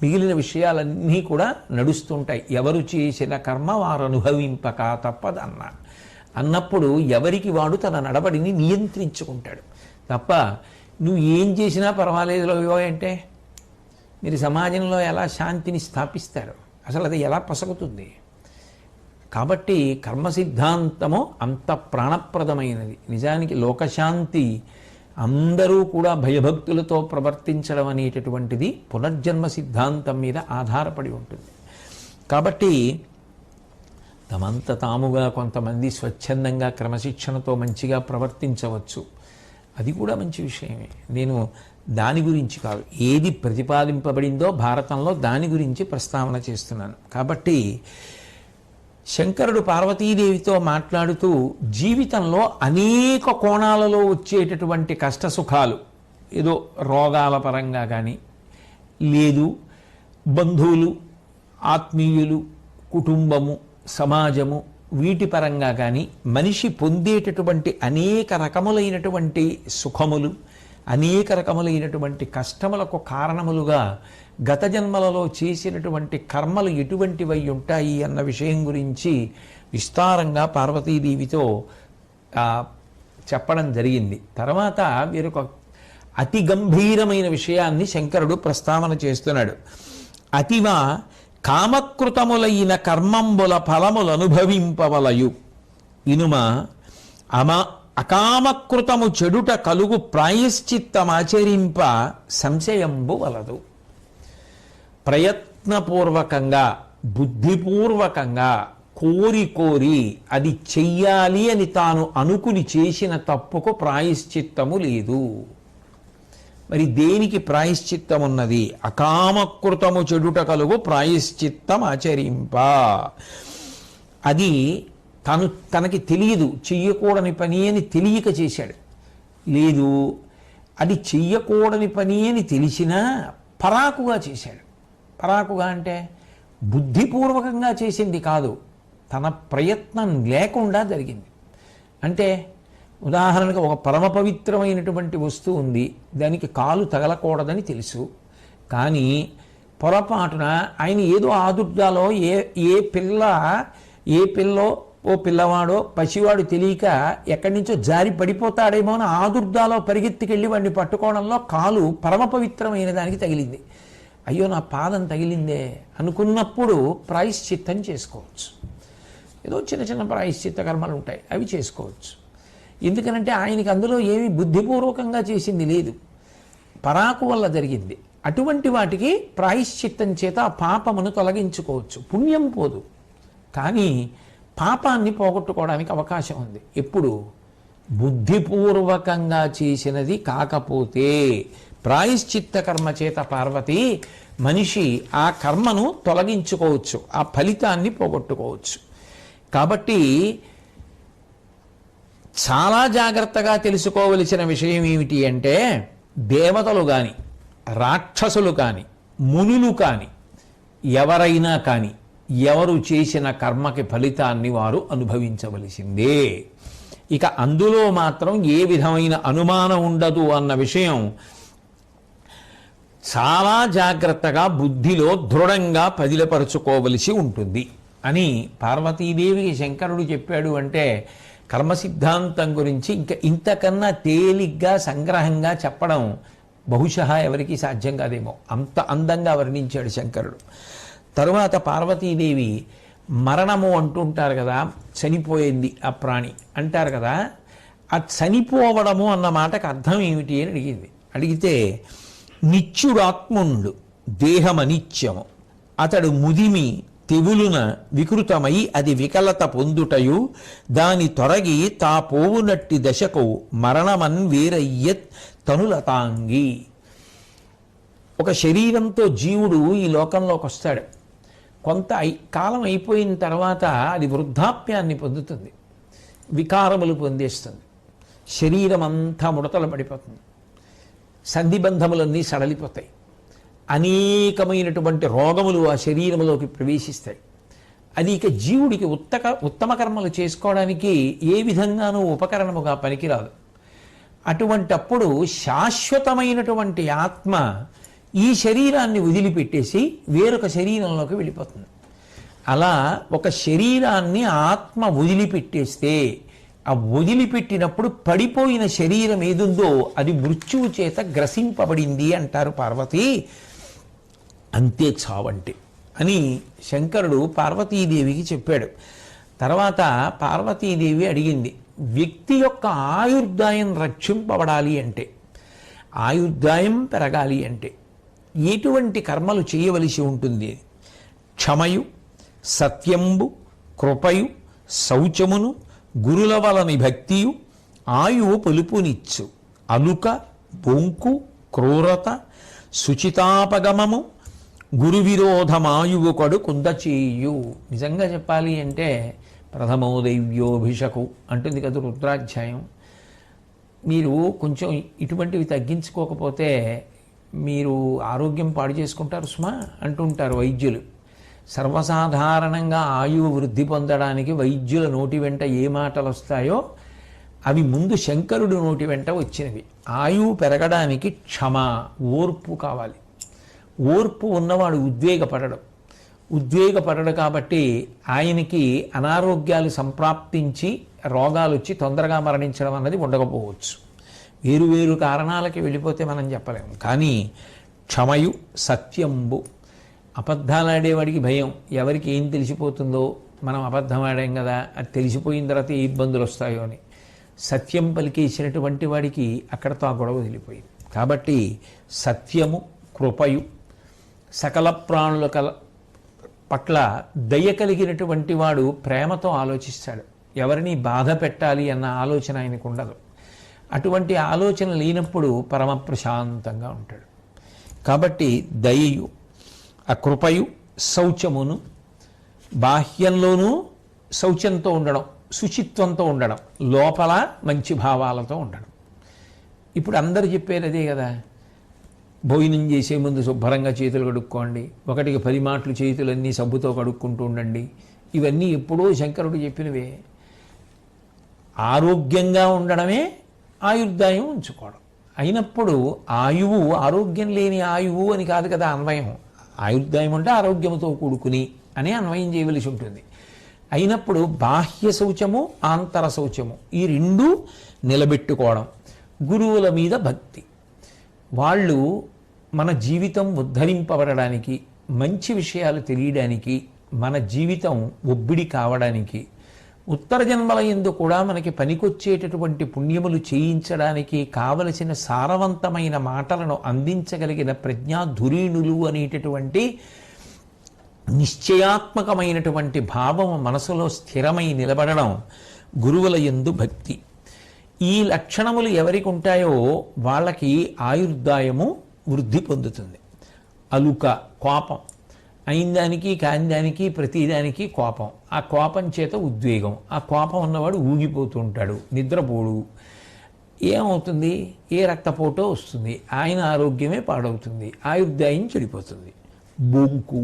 A: మిగిలిన విషయాలన్నీ కూడా నడుస్తుంటాయి. ఎవరు చేసిన కర్మ వారు అనుభవింపక తప్పదన్న అన్నప్పుడు ఎవరికి వాడు తన నడవడిని నియంత్రించుకుంటాడు తప్ప నువ్వు ఏం చేసినా పర్వాలేదు అంటే మీరు సమాజంలో ఎలా శాంతిని స్థాపిస్తారు? అసలు అది ఎలా పసగుతుంది? కాబట్టి కర్మ సిద్ధాంతము అంత ప్రాణప్రదమైనది. నిజానికి లోకశాంతి అందరూ కూడా భయభక్తులతో ప్రవర్తించడం అనేటటువంటిది పునర్జన్మ సిద్ధాంతం మీద ఆధారపడి ఉంటుంది. కాబట్టి తమంత తాముగా కొంతమంది స్వచ్ఛందంగా క్రమశిక్షణతో మంచిగా ప్రవర్తించవచ్చు, అది కూడా మంచి విషయమే. నేను దాని గురించి కాదు, ఏది ప్రతిపాదింపబడిందో భారతంలో దాని గురించి ప్రస్తావన చేస్తున్నాను. కాబట్టి శంకరుడు పార్వతీదేవితో మాట్లాడుతూ జీవితంలో అనేక కోణాలలో వచ్చేటటువంటి కష్టసుఖాలు, ఏదో రోగాల పరంగా కానీ, లేదు బంధువులు, ఆత్మీయులు, కుటుంబము, సమాజము, వీటి పరంగా కానీ మనిషి పొందేటటువంటి అనేక రకములైనటువంటి సుఖములు, అనేక రకములైనటువంటి కష్టములకు కారణములుగా గత జన్మలలో చేసినటువంటి కర్మలు ఎటువంటివై ఉంటాయి అన్న విషయం గురించి విస్తారంగా పార్వతీదేవితో చెప్పడం జరిగింది. తర్వాత వీరొక అతి గంభీరమైన విషయాన్ని శంకరుడు ప్రస్తావన చేస్తున్నాడు. అతివ కామకృతములైన కర్మంబుల ఫలములు అనుభవింపవలయు ఇనుమ అకామకృతము చెడుట కలుగు ప్రాయశ్చిత్తమాచరింప సంశయంబు వలదు. ప్రయత్నపూర్వకంగా, బుద్ధిపూర్వకంగా, కోరి అది చెయ్యాలి అని తాను అనుకుని చేసిన తప్పుకు ప్రాయశ్చిత్తము లేదు. మరి దేనికి ప్రాయశ్చిత్తం ఉన్నది? అకామకృతము చెడుట కలుగు ప్రాయశ్చిత్తం ఆచరింప. అది తనకి తెలియదు, చెయ్యకూడని పని అని తెలియక చేశాడు. లేదు, అది చెయ్యకూడని పని అని తెలిసినా పరాకుగా చేశాడు. పరాకుగా అంటే బుద్ధిపూర్వకంగా చేసింది కాదు, తన ప్రయత్నం లేకుండా జరిగింది. అంటే ఉదాహరణకు ఒక పరమ పవిత్రమైనటువంటి వస్తువు ఉంది, దానికి కాలు తగలకూడదని తెలుసు, కానీ పొరపాటున ఆయన ఏదో ఆదుర్దాలో ఏ పిల్లో ఓ పిల్లవాడో పసివాడు తెలియక ఎక్కడి నుంచో జారి పడిపోతాడేమో అని ఆదుర్దాలో పరిగెత్తికెళ్ళి వాడిని పట్టుకోవడంలో కాలు పరమ పవిత్రమైన దానికి తగిలింది. అయ్యో నా పాదం తగిలిందే అనుకున్నప్పుడు ప్రాయశ్చిత్తం చేసుకోవచ్చు. ఏదో చిన్న చిన్న ప్రాయశ్చిత్త కర్మలు ఉంటాయి, అవి చేసుకోవచ్చు. ఎందుకనంటే ఆయనకి అందులో ఏమీ బుద్ధిపూర్వకంగా చేసింది లేదు, పరాకు వల్ల జరిగింది. అటువంటి వాటికి ప్రాయశ్చిత్తం చేత ఆ పాపమును తొలగించుకోవచ్చు. పుణ్యం పోదు, కానీ పాపాన్ని పోగొట్టుకోవడానికి అవకాశం ఉంది. ఎప్పుడు? బుద్ధిపూర్వకంగా చేసినది కాకపోతే. ప్రాయశ్చిత్త కర్మ చేత పార్వతి మనిషి ఆ కర్మను తొలగించుకోవచ్చు, ఆ ఫలితాన్ని పోగొట్టుకోవచ్చు. కాబట్టి చాలా జాగ్రత్తగా తెలుసుకోవలసిన విషయం ఏమిటి అంటే, దేవతలు కానీ రాక్షసులు కానీ మునులు కానీ ఎవరైనా కానీ ఎవరు చేసిన కర్మకి ఫలితాన్ని వారు అనుభవించవలసిందే. ఇక అందులో మాత్రం ఏ విధమైన అనుమానం ఉండదు అన్న విషయం చాలా జాగ్రత్తగా బుద్ధిలో దృఢంగా పదిలపరుచుకోవలసి ఉంటుంది అని పార్వతీదేవికి శంకరుడు చెప్పాడు. అంటే కర్మ సిద్ధాంతం గురించి ఇంకా ఇంతకన్నా తేలిగ్గా సంగ్రహంగా చెప్పడం బహుశా ఎవరికీ సాధ్యం కాదేమో, అంత అందంగా వర్ణించాడు శంకరుడు. తరువాత పార్వతీదేవి మరణము అంటుంటారు కదా, చనిపోయింది ఆ ప్రాణి అంటారు కదా, ఆ చనిపోవడము అన్న మాటకు అర్థం ఏమిటి అని అడిగితే నిత్యుడాత్ముండు దేహమనిత్యము అతడు ముదిమి తెవులున వికృతమై అది వికలత పొందుటయు దాని తొరగి తా పోవునట్టి దశకు మరణమన్ వేరయ్యత్ తనులతాంగి. ఒక శరీరంతో జీవుడు ఈ లోకంలోకి వస్తాడు, కొంత కాలం అయిపోయిన తర్వాత అది వృద్ధాప్యాన్ని పొందుతుంది, వికారములు పొందేస్తుంది, శరీరం అంతా ముడతలు పడిపోతుంది, సంధిబంధములన్నీ సడలిపోతాయి, అనేకమైనటువంటి రోగములు ఆ శరీరంలోకి ప్రవేశిస్తాయి. అది ఇక జీవుడికి ఉత్తమ కర్మలు చేసుకోవడానికి ఏ విధంగానూ ఉపకరణముగా పనికిరాదు. అటువంటప్పుడు శాశ్వతమైనటువంటి ఆత్మ ఈ శరీరాన్ని వదిలిపెట్టేసి వేరొక శరీరంలోకి వెళ్ళిపోతుంది. అలా ఒక శరీరాన్ని ఆత్మ వదిలిపెట్టేస్తే ఆ వదిలిపెట్టినప్పుడు పడిపోయిన శరీరం ఏదుందో అది మృత్యువు చేత గ్రసింపబడింది అంటారు పార్వతి. అంతే చావంటే అని శంకరుడు పార్వతీదేవికి చెప్పాడు. తర్వాత పార్వతీదేవి అడిగింది, వ్యక్తి యొక్క ఆయుర్దాయం రక్షింపబడాలి అంటే, ఆయుర్దాయం పెరగాలి అంటే ఎటువంటి కర్మలు చేయవలసి ఉంటుంది? క్షమయు, సత్యంబు, కృపయు, శౌచమును, గురుల వలని భక్తియు, ఆయువు పొలుపునిచ్చు, అలుక, బొంకు, క్రూరత, శుచితాపగమము, గురు విరోధమాయువు కడు కుందచేయు. నిజంగా చెప్పాలి అంటే ప్రథమో దైవ్యోభిషకు అంటుంది కదా రుద్రాధ్యాయం. మీరు కొంచెం ఇటువంటివి తగ్గించుకోకపోతే మీరు ఆరోగ్యం పాడు చేసుకుంటారు సుమా అంటుంటారు వైద్యులు. సర్వసాధారణంగా ఆయువు వృద్ధి పొందడానికి వైద్యుల నోటి వెంట ఏ మాటలు వస్తాయో అవి ముందు శంకరుడు నోటి వెంట వచ్చినవి. ఆయువు పెరగడానికి క్షమ, ఓర్పు కావాలి. ఓర్పు ఉన్నవాడు ఉద్వేగపడడు కాబట్టి ఆయనకి అనారోగ్యాలు సంప్రాప్తించి రోగాలు వచ్చి తొందరగా మరణించడం అన్నది ఉండకపోవచ్చు. వేరు కారణాలకి వెళ్ళిపోతే మనం చెప్పలేము. కానీ క్షమయు, సత్యంబు, అబద్ధాలాడేవాడికి భయం, ఎవరికి ఏం తెలిసిపోతుందో, మనం అబద్ధం ఆడాం కదా అది తెలిసిపోయిన తర్వాత ఏ ఇబ్బందులు వస్తాయో అని. సత్యం పలికేసినటువంటి వాడికి అక్కడతో ఆ గొడవ వదిలిపోయింది. కాబట్టి సత్యము, కృపయు, సకల ప్రాణుల పట్ల దయ కలిగినటువంటి వాడు ప్రేమతో ఆలోచిస్తాడు. ఎవరిని బాధ పెట్టాలి అన్న ఆలోచన ఆయనకు ఉండదు. అటువంటి ఆలోచన లేనప్పుడు పరమ ప్రశాంతంగా ఉంటాడు. కాబట్టి దయయు కృపయు శౌచమును, బాహ్యంలోనూ శౌచంతో ఉండడం, శుచిత్వంతో ఉండడం, లోపల మంచి భావాలతో ఉండడం. ఇప్పుడు అందరు చెప్పేది అదే కదా, భోజనం చేసే ముందు శుభ్రంగా చేతులు కడుక్కోండి, 1కి 10 మాటలు చేతులన్నీ సబ్బుతో కడుక్కుంటూ ఉండండి. ఇవన్నీ ఎప్పుడో శంకరుడు చెప్పినవే. ఆరోగ్యంగా ఉండడమే ఆయుర్దాయం ఉంచుకోవడం. అయినప్పుడు ఆయువు ఆరోగ్యం లేని ఆయువు అని కాదు కదా అన్వయం. ఆయుర్దాయం అంటే ఆరోగ్యంతో కూడుకుని అనే అన్వయం చేయవలసి ఉంటుంది. అయినప్పుడు బాహ్య శౌచము, ఆంతర శౌచము ఈ రెండూ నిలబెట్టుకోవడం. గురువుల మీద భక్తి. వాళ్ళు మన జీవితం ఉద్ధరింపబడడానికి, మంచి విషయాలు తెలియడానికి, మన జీవితం ఒబ్బిడి కావడానికి, ఉత్తర జన్మల యందు కూడా మనకి పనికొచ్చేటటువంటి పుణ్యములు చేయించడానికి కావలసిన సారవంతమైన మాటలను అందించగలిగిన ప్రజ్ఞాధురీణులు అనేటటువంటి నిశ్చయాత్మకమైనటువంటి భావము మనసులో స్థిరమై నిలబడడం గురువుల యందు భక్తి. ఈ లక్షణములు ఎవరికి ఉంటాయో వాళ్ళకి ఆయుర్దాయము వృద్ధి పొందుతుంది. అలుక, కోపం, అయిందానికి కాందానికి ప్రతిదానికి కోపం, ఆ కోపం చేత ఉద్వేగం, ఆ కోపం ఉన్నవాడు ఊగిపోతూ ఉంటాడు, నిద్రపోడు. ఏమవుతుంది? ఏ రక్తపోటో వస్తుంది, ఆయన ఆరోగ్యమే పాడవుతుంది, ఆయుర్దాయం చెడిపోతుంది. బొంకు,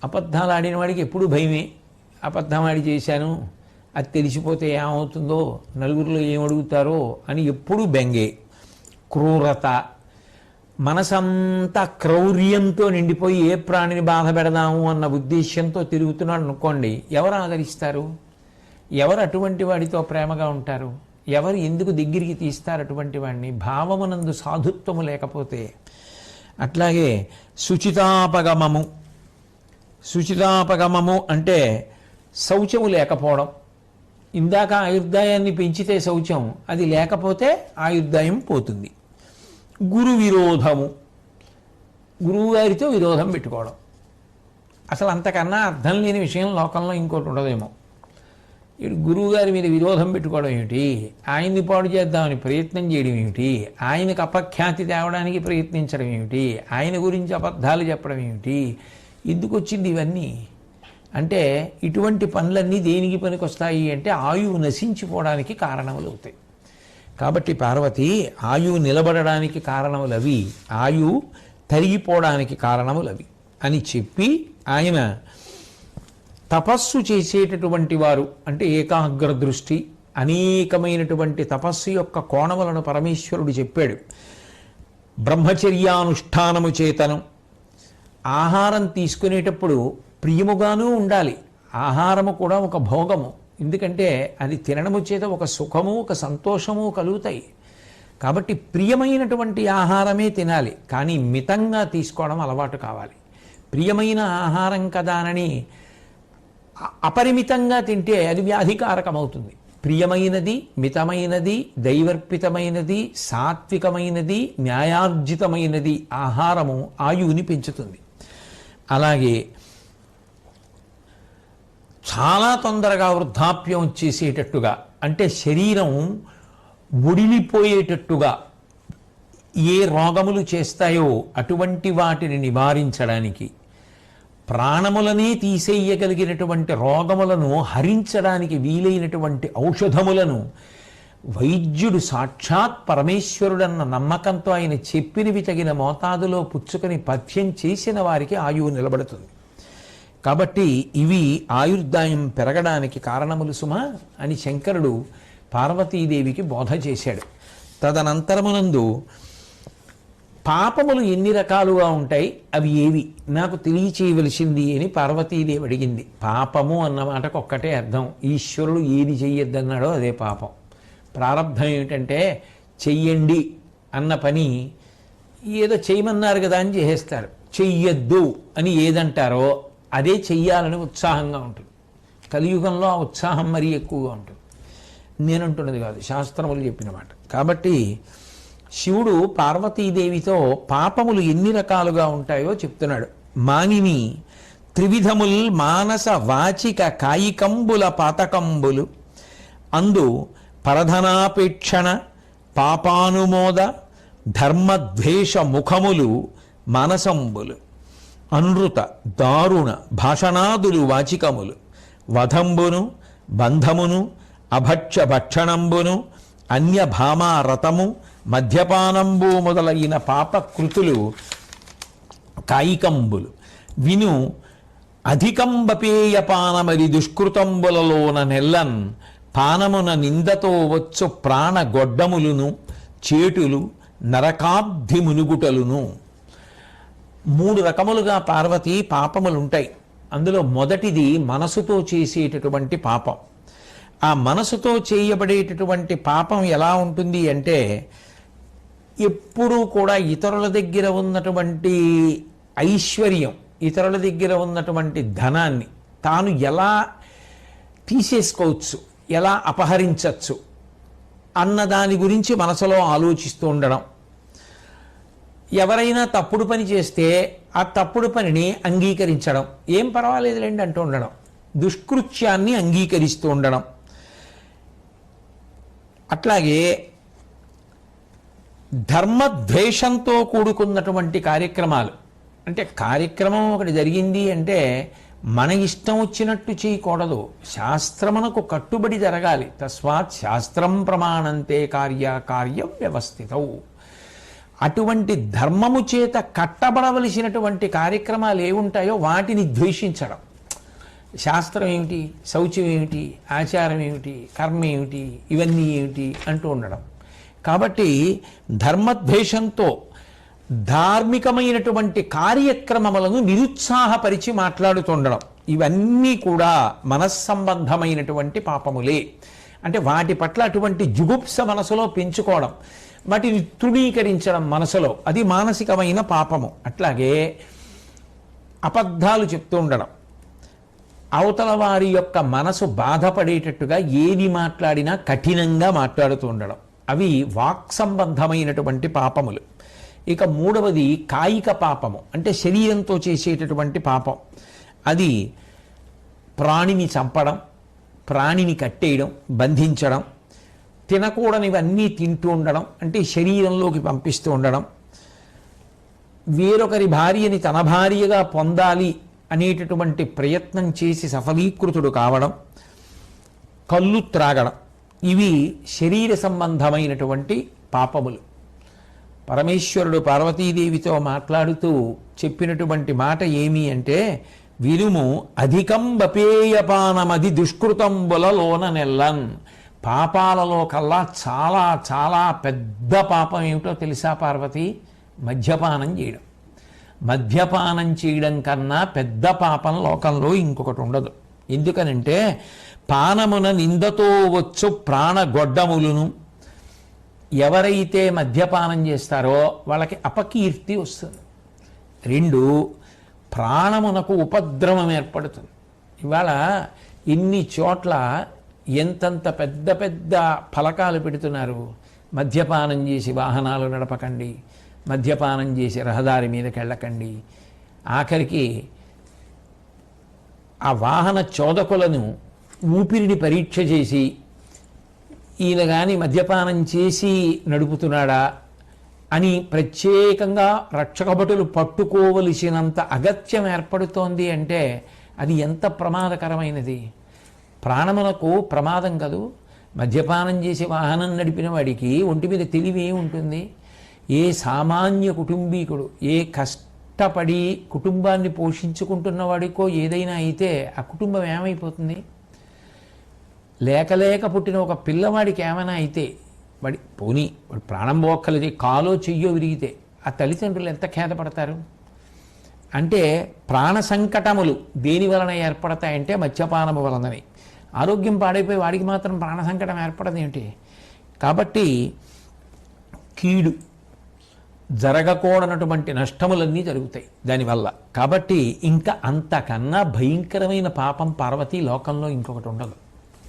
A: అబద్ధాలు ఆడిన వాడికి ఎప్పుడు భయమే. అబద్ధం ఆడి చేశాను, అది తెలిసిపోతే ఏమవుతుందో, నలుగురిలో ఏమడుగుతారో అని ఎప్పుడూ బెంగే. క్రూరత, మనసంతా క్రౌర్యంతో నిండిపోయి ఏ ప్రాణిని బాధ పెడదాము అన్న ఉద్దేశ్యంతో తిరుగుతున్నాడు అనుకోండి, ఎవరు ఆదరిస్తారు? ఎవరు అటువంటి వాడితో ప్రేమగా ఉంటారు? ఎవరు ఎందుకు దగ్గరికి తీస్తారు అటువంటి వాడిని? భావమునందు సాధుత్వము లేకపోతే. అట్లాగే శుచితాపగమము. శుచితాపగమము అంటే శౌచము లేకపోవడం. ఇందాక ఆయుర్దాయాన్ని పెంచితే శౌచం, అది లేకపోతే ఆయుర్దాయం పోతుంది. గురు విరోధము, గురువుగారితో విరోధం పెట్టుకోవడం. అసలు అంతకన్నా అర్థం లేని విషయం లోకంలో ఇంకోటి ఉండదేమో. ఇటు గురువుగారి మీద విరోధం పెట్టుకోవడం ఏమిటి, ఆయన్ని పాడు చేద్దామని ప్రయత్నం చేయడం ఏమిటి, ఆయనకు అపఖ్యాతి తేవడానికి ప్రయత్నించడం ఏమిటి, ఆయన గురించి అబద్ధాలు చెప్పడం ఏమిటి, ఎందుకు వచ్చింది ఇవన్నీ అంటే, ఇటువంటి పనులన్నీ దేనికి పనికొస్తాయి అంటే ఆయువు నశించిపోవడానికి కారణములు అవుతాయి. కాబట్టి పార్వతి, ఆయువు నిలబడడానికి కారణములవి, ఆయువు తరిగిపోవడానికి కారణములవి అని చెప్పి ఆయన తపస్సు చేసేటటువంటి వారు అంటే ఏకాగ్ర దృష్టి, అనేకమైనటువంటి తపస్సు యొక్క కోణములను పరమేశ్వరుడు చెప్పాడు. బ్రహ్మచర్యానుష్ఠానము చేతనం, ఆహారం తీసుకునేటప్పుడు ప్రియముగానూ ఉండాలి. ఆహారము కూడా ఒక భోగము, ఎందుకంటే అది తినడము చేత ఒక సుఖము, ఒక సంతోషము కలుగుతాయి. కాబట్టి ప్రియమైనటువంటి ఆహారమే తినాలి, కానీ మితంగా తీసుకోవడం అలవాటు కావాలి. ప్రియమైన ఆహారం కదానని అపరిమితంగా తింటే అది వ్యాధికారకమవుతుంది. ప్రియమైనది, మితమైనది, దైవర్పితమైనది, సాత్వికమైనది, న్యాయార్జితమైనది ఆహారము ఆయువుని పెంచుతుంది. అలాగే చాలా తొందరగా వృద్ధాప్యం వచ్చేసేటట్టుగా, అంటే శరీరం ఒడిలిపోయేటట్టుగా ఏ రోగములు చేస్తాయో అటువంటి వాటిని నివారించడానికి, ప్రాణములనే తీసేయగలిగినటువంటి రోగములను హరించడానికి వీలైనటువంటి ఔషధములను వైద్యుడు సాక్షాత్ పరమేశ్వరుడన్న నమ్మకంతో ఆయన చెప్పినవి తగిన మోతాదులో పుచ్చుకొని పథ్యం చేసిన వారికి ఆయువు నిలబడుతుంది. కాబట్టి ఇవి ఆయుర్దాయం పెరగడానికి కారణములు సుమా అని శంకరుడు పార్వతీదేవికి బోధ చేశాడు. తదనంతరమునందు పాపములు ఎన్ని రకాలుగా ఉంటాయి, అవి ఏవి నాకు తెలియచేయవలసింది అని పార్వతీదేవి అడిగింది. పాపము అన్న మాటకు ఒక్కటే అర్థం, ఈశ్వరుడు ఏది చెయ్యొద్దన్నాడో అదే పాపం. ప్రారంధం ఏమిటంటే చెయ్యండి అన్న పని ఏదో చేయమన్నారు కదా అని చేసేస్తారు. చెయ్యొద్దు అని ఏదంటారో అదే చెయ్యాలని ఉత్సాహంగా ఉంటుంది. కలియుగంలో ఆ ఉత్సాహం మరీ ఎక్కువగా ఉంటుంది. నేనంటున్నది కాదు, శాస్త్రములు చెప్పిన మాట. కాబట్టి శివుడు పార్వతీదేవితో పాపములు ఎన్ని రకాలుగా ఉంటాయో చెప్తున్నాడు. మానిని త్రివిధముల్ మానస వాచిక కాయికంబుల పాతకంబులు అందు పరధనాపేక్షణ పాపానుమోద ధర్మద్వేష ముఖములు మనసంబులు అనృత దారుణ భాషణాదులు వాచికములు వధంబును బంధమును అభక్ష్య భక్షణంబును అన్యభామారతము మద్యపానంబు మొదలైన పాపకృతులు కాయికంబులు విను అధికంబపేయపానమరి దుష్కృతంబులలోన నెల్లన్ పానమున నిందతో వచ్చు ప్రాణ గొడ్డములును చేటులు నరకాబ్ధి మునుగుటలును. 3 రకములుగా పార్వతి పాపములుంటాయి. అందులో మొదటిది మనసుతో చేసేటటువంటి పాపం. ఆ మనసుతో చేయబడేటటువంటి పాపం ఎలా ఉంటుంది అంటే, ఎప్పుడూ కూడా ఇతరుల దగ్గర ఉన్నటువంటి ఐశ్వర్యం, ఇతరుల దగ్గర ఉన్నటువంటి ధనాన్ని తాను ఎలా తీసేసుకోవచ్చు, ఎలా అపహరించవచ్చు అన్న దాని గురించి మనసులో ఆలోచిస్తూ ఉండడం. ఎవరైనా తప్పుడు పని చేస్తే ఆ తప్పుడు పనిని అంగీకరించడం, ఏం పర్వాలేదులేండి అంటూ ఉండడం, దుష్కృత్యాన్ని అంగీకరిస్తూ ఉండడం. అట్లాగే ధర్మద్వేషంతో కూడుకున్నటువంటి కార్యక్రమాలు, అంటే కార్యక్రమం ఒకటి జరిగింది అంటే మన ఇష్టం వచ్చినట్టు చేయకూడదు, శాస్త్రమునకు కట్టుబడి జరగాలి. తస్మాత్ శాస్త్రం ప్రమాణంతే కార్యం వ్యవస్థితౌ. అటువంటి ధర్మము చేత కట్టబడవలసినటువంటి కార్యక్రమాలు ఏముంటాయో వాటిని ద్వేషించడం. శాస్త్రం ఏమిటి, శౌచ్యం ఏమిటి, ఆచారం ఏమిటి, కర్మ ఏమిటి, ఇవన్నీ ఏమిటి అంటూ ఉండడం. కాబట్టి ధర్మద్వేషంతో ధార్మికమైనటువంటి కార్యక్రమములను నిరుత్సాహపరిచి మాట్లాడుతుండడం, ఇవన్నీ కూడా మనస్సంబంధమైనటువంటి పాపములే. అంటే వాటి పట్ల అటువంటి జుగుప్స మనసులో పెంచుకోవడం, వాటిని తృణీకరించడం మనసులో, అది మానసికమైన పాపము. అట్లాగే అబద్ధాలు చెప్తూ ఉండడం, అవతల వారి యొక్క మనసు బాధపడేటట్టుగా ఏది మాట్లాడినా కఠినంగా మాట్లాడుతూ ఉండడం, అవి వాక్ సంబంధమైనటువంటి పాపములు. ఇక 3వది కాయిక పాపము, అంటే శరీరంతో చేసేటటువంటి పాపం. అది ప్రాణిని చంపడం, ప్రాణిని కట్టేయడం, బంధించడం, తినకూడనివన్నీ తింటూ ఉండడం, అంటే శరీరంలోకి పంపిస్తూ ఉండడం, వేరొకరి భార్యని తన భార్యగా పొందాలి అనేటటువంటి ప్రయత్నం చేసి సఫలీకృతుడు కావడం, కళ్ళు త్రాగడం, ఇవి శరీర సంబంధమైనటువంటి పాపములు. పరమేశ్వరుడు పార్వతీదేవితో మాట్లాడుతూ చెప్పినటువంటి మాట ఏమి అంటే, వినుము అధికం బపేయపానమది దుష్కృతంబులలోన నెల్లన్. పాపాలలో కల్లా చాలా చాలా పెద్ద పాపం ఏమిటో తెలుసా పార్వతి? మద్యపానం చేయడం. మద్యపానం చేయడం కన్నా పెద్ద పాపం లోకంలో ఇంకొకటి ఉండదు. ఎందుకనంటే పానమున నిందతో వచ్చు ప్రాణగొడ్డములను, ఎవరైతే మద్యపానం చేస్తారో వాళ్ళకి అపకీర్తి వస్తుంది. 2, ప్రాణమునకు ఉపద్రవం ఏర్పడుతుంది. ఇవాళ ఇన్ని చోట్ల ఎంతంత పెద్ద పెద్ద ఫలకాలు పెడుతున్నారు, మద్యపానం చేసి వాహనాలు నడపకండి, మద్యపానం చేసి రహదారి మీదకి వెళ్ళకండి. ఆఖరికి ఆ వాహన చోదకులను ఊపిరిని పరీక్ష చేసి ఈయన కానీ మద్యపానం చేసి నడుపుతున్నాడా అని ప్రత్యేకంగా రక్షకభటులు పట్టుకోవలసినంత అగత్యం ఏర్పడుతోంది. అంటే అది ఎంత ప్రమాదకరమైనది. ప్రాణమునకు ప్రమాదం కదూ. మద్యపానం చేసి వాహనం నడిపిన వాడికి ఒంటి మీద తెలివి ఏముంటుంది? ఏ సామాన్య కుటుంబీకుడు, ఏ కష్టపడి కుటుంబాన్ని పోషించుకుంటున్న వాడికో ఏదైనా అయితే ఆ కుటుంబం ఏమైపోతుంది? లేక పుట్టిన ఒక పిల్లవాడికి ఏమైనా అయితే వాడి వాడు ప్రాణం పోక్కలిది, కాలో చెయ్యో విరిగితే ఆ తల్లిదండ్రులు ఎంత ఖేదపడతారు? అంటే ప్రాణ సంకటములు దేని వలన ఏర్పడతాయంటే మద్యపానము వలనని. ఆరోగ్యం పాడైపోయి వాడికి మాత్రం ప్రాణ సంకటం ఏర్పడదు ఏమిటి? కాబట్టి కీడు, జరగకూడనటువంటి నష్టములన్నీ జరుగుతాయి దానివల్ల. కాబట్టి ఇంకా అంతకన్నా భయంకరమైన పాపం పార్వతీ లోకంలో ఇంకొకటి ఉండదు.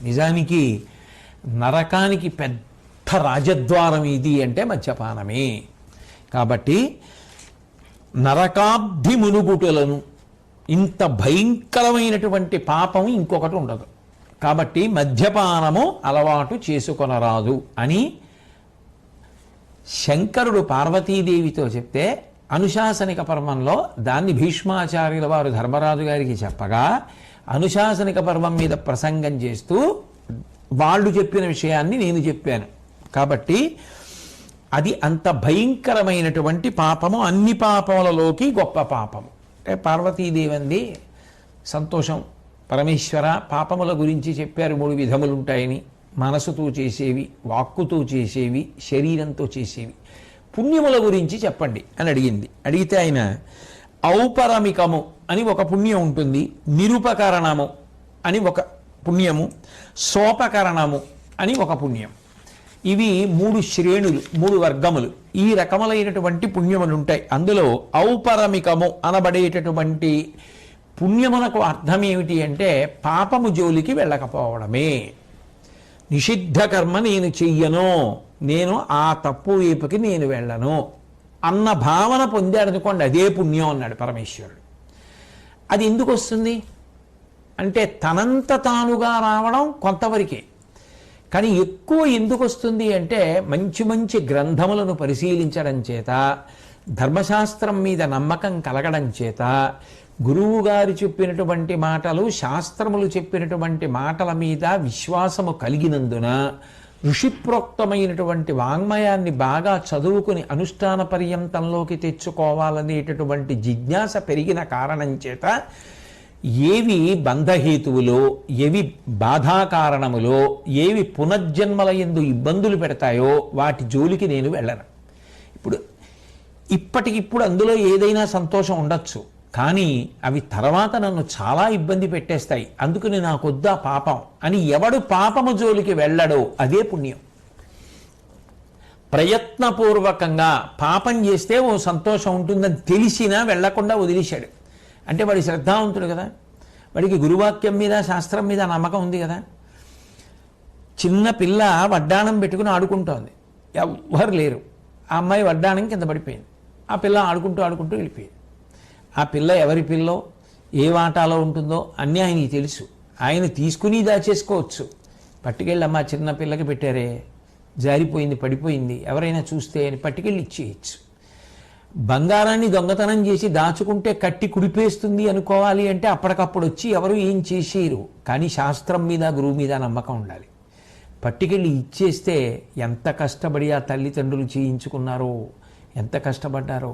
A: నిజానికి నరకానికి పెద్ద రాజద్వారం ఇది అంటే మద్యపానమే. కాబట్టి నరకాబ్ధి మునుగుటులను, ఇంత భయంకరమైనటువంటి పాపం ఇంకొకటి ఉండదు. కాబట్టి మద్యపానము అలవాటు చేసుకొనరాదు అని శంకరుడు పార్వతీదేవితో చెప్తే అనుశాసనిక పర్వంలో దాన్ని భీష్మాచార్యుల వారు ధర్మరాజు గారికి చెప్పగా అనుశాసనిక పర్వం మీద ప్రసంగం చేస్తూ వాళ్ళు చెప్పిన విషయాన్ని నేను చెప్పాను. కాబట్టి అది అంత భయంకరమైనటువంటి పాపము, అన్ని పాపములలోకి గొప్ప పాపము. అంటే పార్వతీదేవి అంది, సంతోషం పరమేశ్వర, పాపముల గురించి చెప్పారు 3 విధములు ఉంటాయని, మనసుతో చేసేవి, వాక్కుతో చేసేవి, శరీరంతో చేసేవి, పుణ్యముల గురించి చెప్పండి అని అడిగింది. అడిగితే ఆయన ఔపరమికము అని ఒక పుణ్యం ఉంటుంది, నిరుపకరణము అని ఒక పుణ్యము, సోపకరణము అని ఒక పుణ్యం. ఇవి 3 శ్రేణులు, 3 వర్గములు. ఈ రకములైనటువంటి పుణ్యములు ఉంటాయి. అందులో ఔపరమికము అనబడేటటువంటి పుణ్యమునకు అర్థం ఏమిటి అంటే పాపము జోలికి వెళ్ళకపోవడమే. నిషిద్ధ కర్మ నేను చెయ్యను, నేను ఆ తప్పు వైపుకి నేను వెళ్ళను అన్న భావన పొందాడనుకోండి, అదే పుణ్యం అన్నాడు పరమేశ్వరుడు. అది ఎందుకు వస్తుంది అంటే తనంత తానుగా రావడం కొంతవరకే, కానీ ఎక్కువ ఎందుకు వస్తుంది అంటే మంచి మంచి గ్రంథములను పరిశీలించడం చేత, ధర్మశాస్త్రం మీద నమ్మకం కలగడం చేత, గురువు గారు చెప్పినటువంటి మాటలు, శాస్త్రములు చెప్పినటువంటి మాటల మీద విశ్వాసము కలిగినందున, ఋషిప్రోక్తమైనటువంటి వాంగ్మయాన్ని బాగా చదువుకుని అనుష్ఠాన పర్యంతంలోకి తెచ్చుకోవాలనేటటువంటి జిజ్ఞాస పెరిగిన కారణం చేత ఏవి బంధహేతువులో, ఏవి బాధాకారణములో, ఏవి పునర్జన్మల యందు ఇబ్బందులు పెడతాయో వాటి జోలికి నేను వెళ్ళను. ఇప్పటికిప్పుడు అందులో ఏదైనా సంతోషం ఉండొచ్చు, కానీ అవి తర్వాత నన్ను చాలా ఇబ్బంది పెట్టేస్తాయి, అందుకని నాకొద్దా పాపం అని ఎవడు పాపము జోలికి వెళ్ళడో అదే పుణ్యం. ప్రయత్నపూర్వకంగా పాపం చేస్తే ఓ సంతోషం ఉంటుందని తెలిసినా వెళ్లకుండా వదిలేశాడు అంటే వాడి శ్రద్ధావంతుడు కదా, వాడికి గురువాక్యం మీద శాస్త్రం మీద నమ్మకం ఉంది కదా. చిన్న పిల్ల వడ్డాణం పెట్టుకుని ఆడుకుంటోంది, ఎవ్వరు లేరు, ఆ అమ్మాయి వడ్డాణం కింద పడిపోయింది, ఆ పిల్ల ఆడుకుంటూ ఆడుకుంటూ వెళ్ళిపోయింది. ఆ పిల్ల ఎవరి పిల్లో, ఏ వాటాలో ఉంటుందో అన్నీ ఆయనకి తెలుసు, ఆయన తీసుకుని దాచేసుకోవచ్చు. పట్టుకెళ్ళి అమ్మా చిన్న పిల్లకి పెట్టారే, జారిపోయింది, పడిపోయింది, ఎవరైనా చూస్తే అని పట్టుకెళ్ళి ఇచ్చేయచ్చు. బంగారాన్ని దొంగతనం చేసి దాచుకుంటే కట్టి కుడిపేస్తుంది అనుకోవాలి అంటే అప్పటికప్పుడు వచ్చి ఎవరు ఏం చేసేయరు, కానీ శాస్త్రం మీద గురువు మీద నమ్మకం ఉండాలి. పట్టుకెళ్ళి ఇచ్చేస్తే ఎంత కష్టపడి ఆ తల్లిదండ్రులు చేయించుకున్నారో, ఎంత కష్టపడ్డారో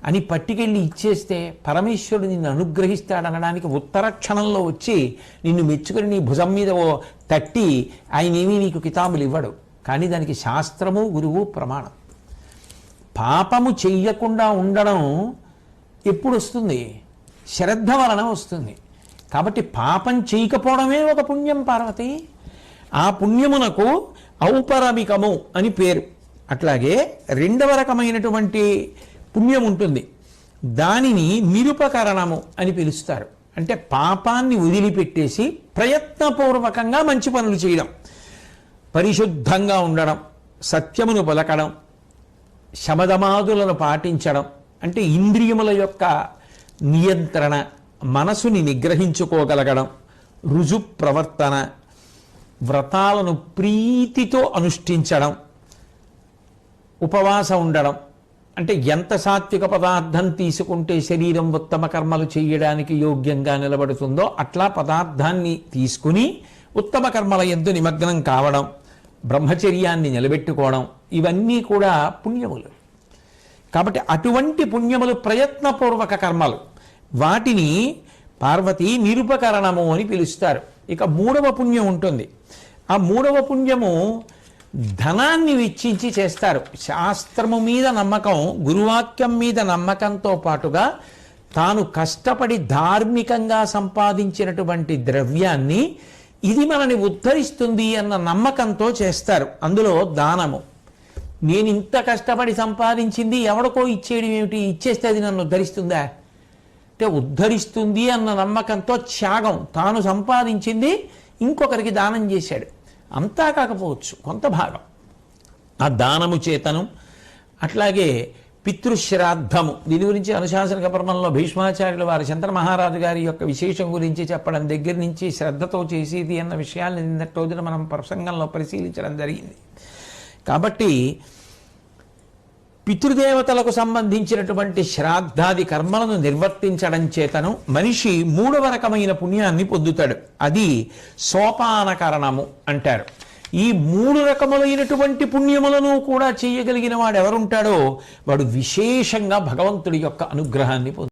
A: అని పట్టుకెళ్ళి ఇచ్చేస్తే పరమేశ్వరుడు నిన్ను అనుగ్రహిస్తాడనడానికి ఉత్తర క్షణంలో వచ్చి నిన్ను మెచ్చుకొని నీ భుజం మీద ఓ తట్టి ఆయన ఏమీ నీకు కితాబులు ఇవ్వడు, కానీ దానికి శాస్త్రము గురువు ప్రమాణం. పాపము చెయ్యకుండా ఉండడం ఎప్పుడు వస్తుంది? శ్రద్ధ వలన వస్తుంది. కాబట్టి పాపం చేయకపోవడమే ఒక పుణ్యం పార్వతి. ఆ పుణ్యమునకు ఔపరమికము అని పేరు. అట్లాగే 2వ రకమైనటువంటి పుణ్యం ఉంటుంది, దానిని నిరుపకరణము అని పిలుస్తారు. అంటే పాపాన్ని వదిలిపెట్టేసి ప్రయత్నపూర్వకంగా మంచి పనులు చేయడం, పరిశుద్ధంగా ఉండడం, సత్యమును పలకడం, శమదమాదులను పాటించడం, అంటే ఇంద్రియముల యొక్క నియంత్రణ, మనసుని నిగ్రహించుకోగలగడం, రుజు ప్రవర్తన, వ్రతాలను ప్రీతితో అనుష్ఠించడం, ఉపవాసం ఉండడం, అంటే ఎంత సాత్విక పదార్థం తీసుకుంటే శరీరం ఉత్తమ కర్మలు చేయడానికి యోగ్యంగా నిలబడుతుందో అట్లా పదార్థాన్ని తీసుకుని ఉత్తమ కర్మల యందు నిమగ్నం కావడం, బ్రహ్మచర్యాన్ని నిలబెట్టుకోవడం, ఇవన్నీ కూడా పుణ్యములు. కాబట్టి అటువంటి పుణ్యములు ప్రయత్నపూర్వక కర్మలు, వాటిని పార్వతి నిరుపకరణము అని పిలుస్తారు. ఇక 3వ పుణ్యం ఉంటుంది. ఆ 3వ పుణ్యము ధనాన్ని వెచ్చించి చేస్తారు. శాస్త్రము మీద నమ్మకం, గురువాక్యం మీద నమ్మకంతో పాటుగా తాను కష్టపడి ధార్మికంగా సంపాదించినటువంటి ద్రవ్యాన్ని ఇది మనని ఉద్ధరిస్తుంది అన్న నమ్మకంతో చేస్తారు. అందులో దానము, నేను ఇంత కష్టపడి సంపాదించింది ఎవడికో ఇచ్చేయడం ఏమిటి, ఇచ్చేస్తే అది నన్ను ఉద్ధరిస్తుందా అంటే ఉద్ధరిస్తుంది అన్న నమ్మకంతో త్యాగం, తాను సంపాదించింది ఇంకొకరికి దానం చేశాడు. అంతా కాకపోవచ్చు, కొంత భాగం ఆ దానము చేతను. అట్లాగే పితృశ్రాద్ధము, దీని గురించి అనుశాసనిక పర్వంలో భీష్మాచార్యుల వారు శంతన మహారాజు గారి యొక్క విశేషం గురించి చెప్పడం దగ్గర నుంచి శ్రద్ధతో చేసేది అన్న విషయాన్ని నిన్నటి రోజున మనం ప్రసంగంలో పరిశీలించడం జరిగింది. కాబట్టి పితృదేవతలకు సంబంధించినటువంటి శ్రాద్ధాది కర్మలను నిర్వర్తించడం చేతను మనిషి 3వ రకమైన పుణ్యాన్ని పొందుతాడు. అది సోపానకరణము అంటారు. ఈ 3 రకములైనటువంటి పుణ్యములను కూడా చేయగలిగిన వాడు ఎవరుంటాడో వాడు విశేషంగా భగవంతుడి యొక్క అనుగ్రహాన్ని పొందుతాడు.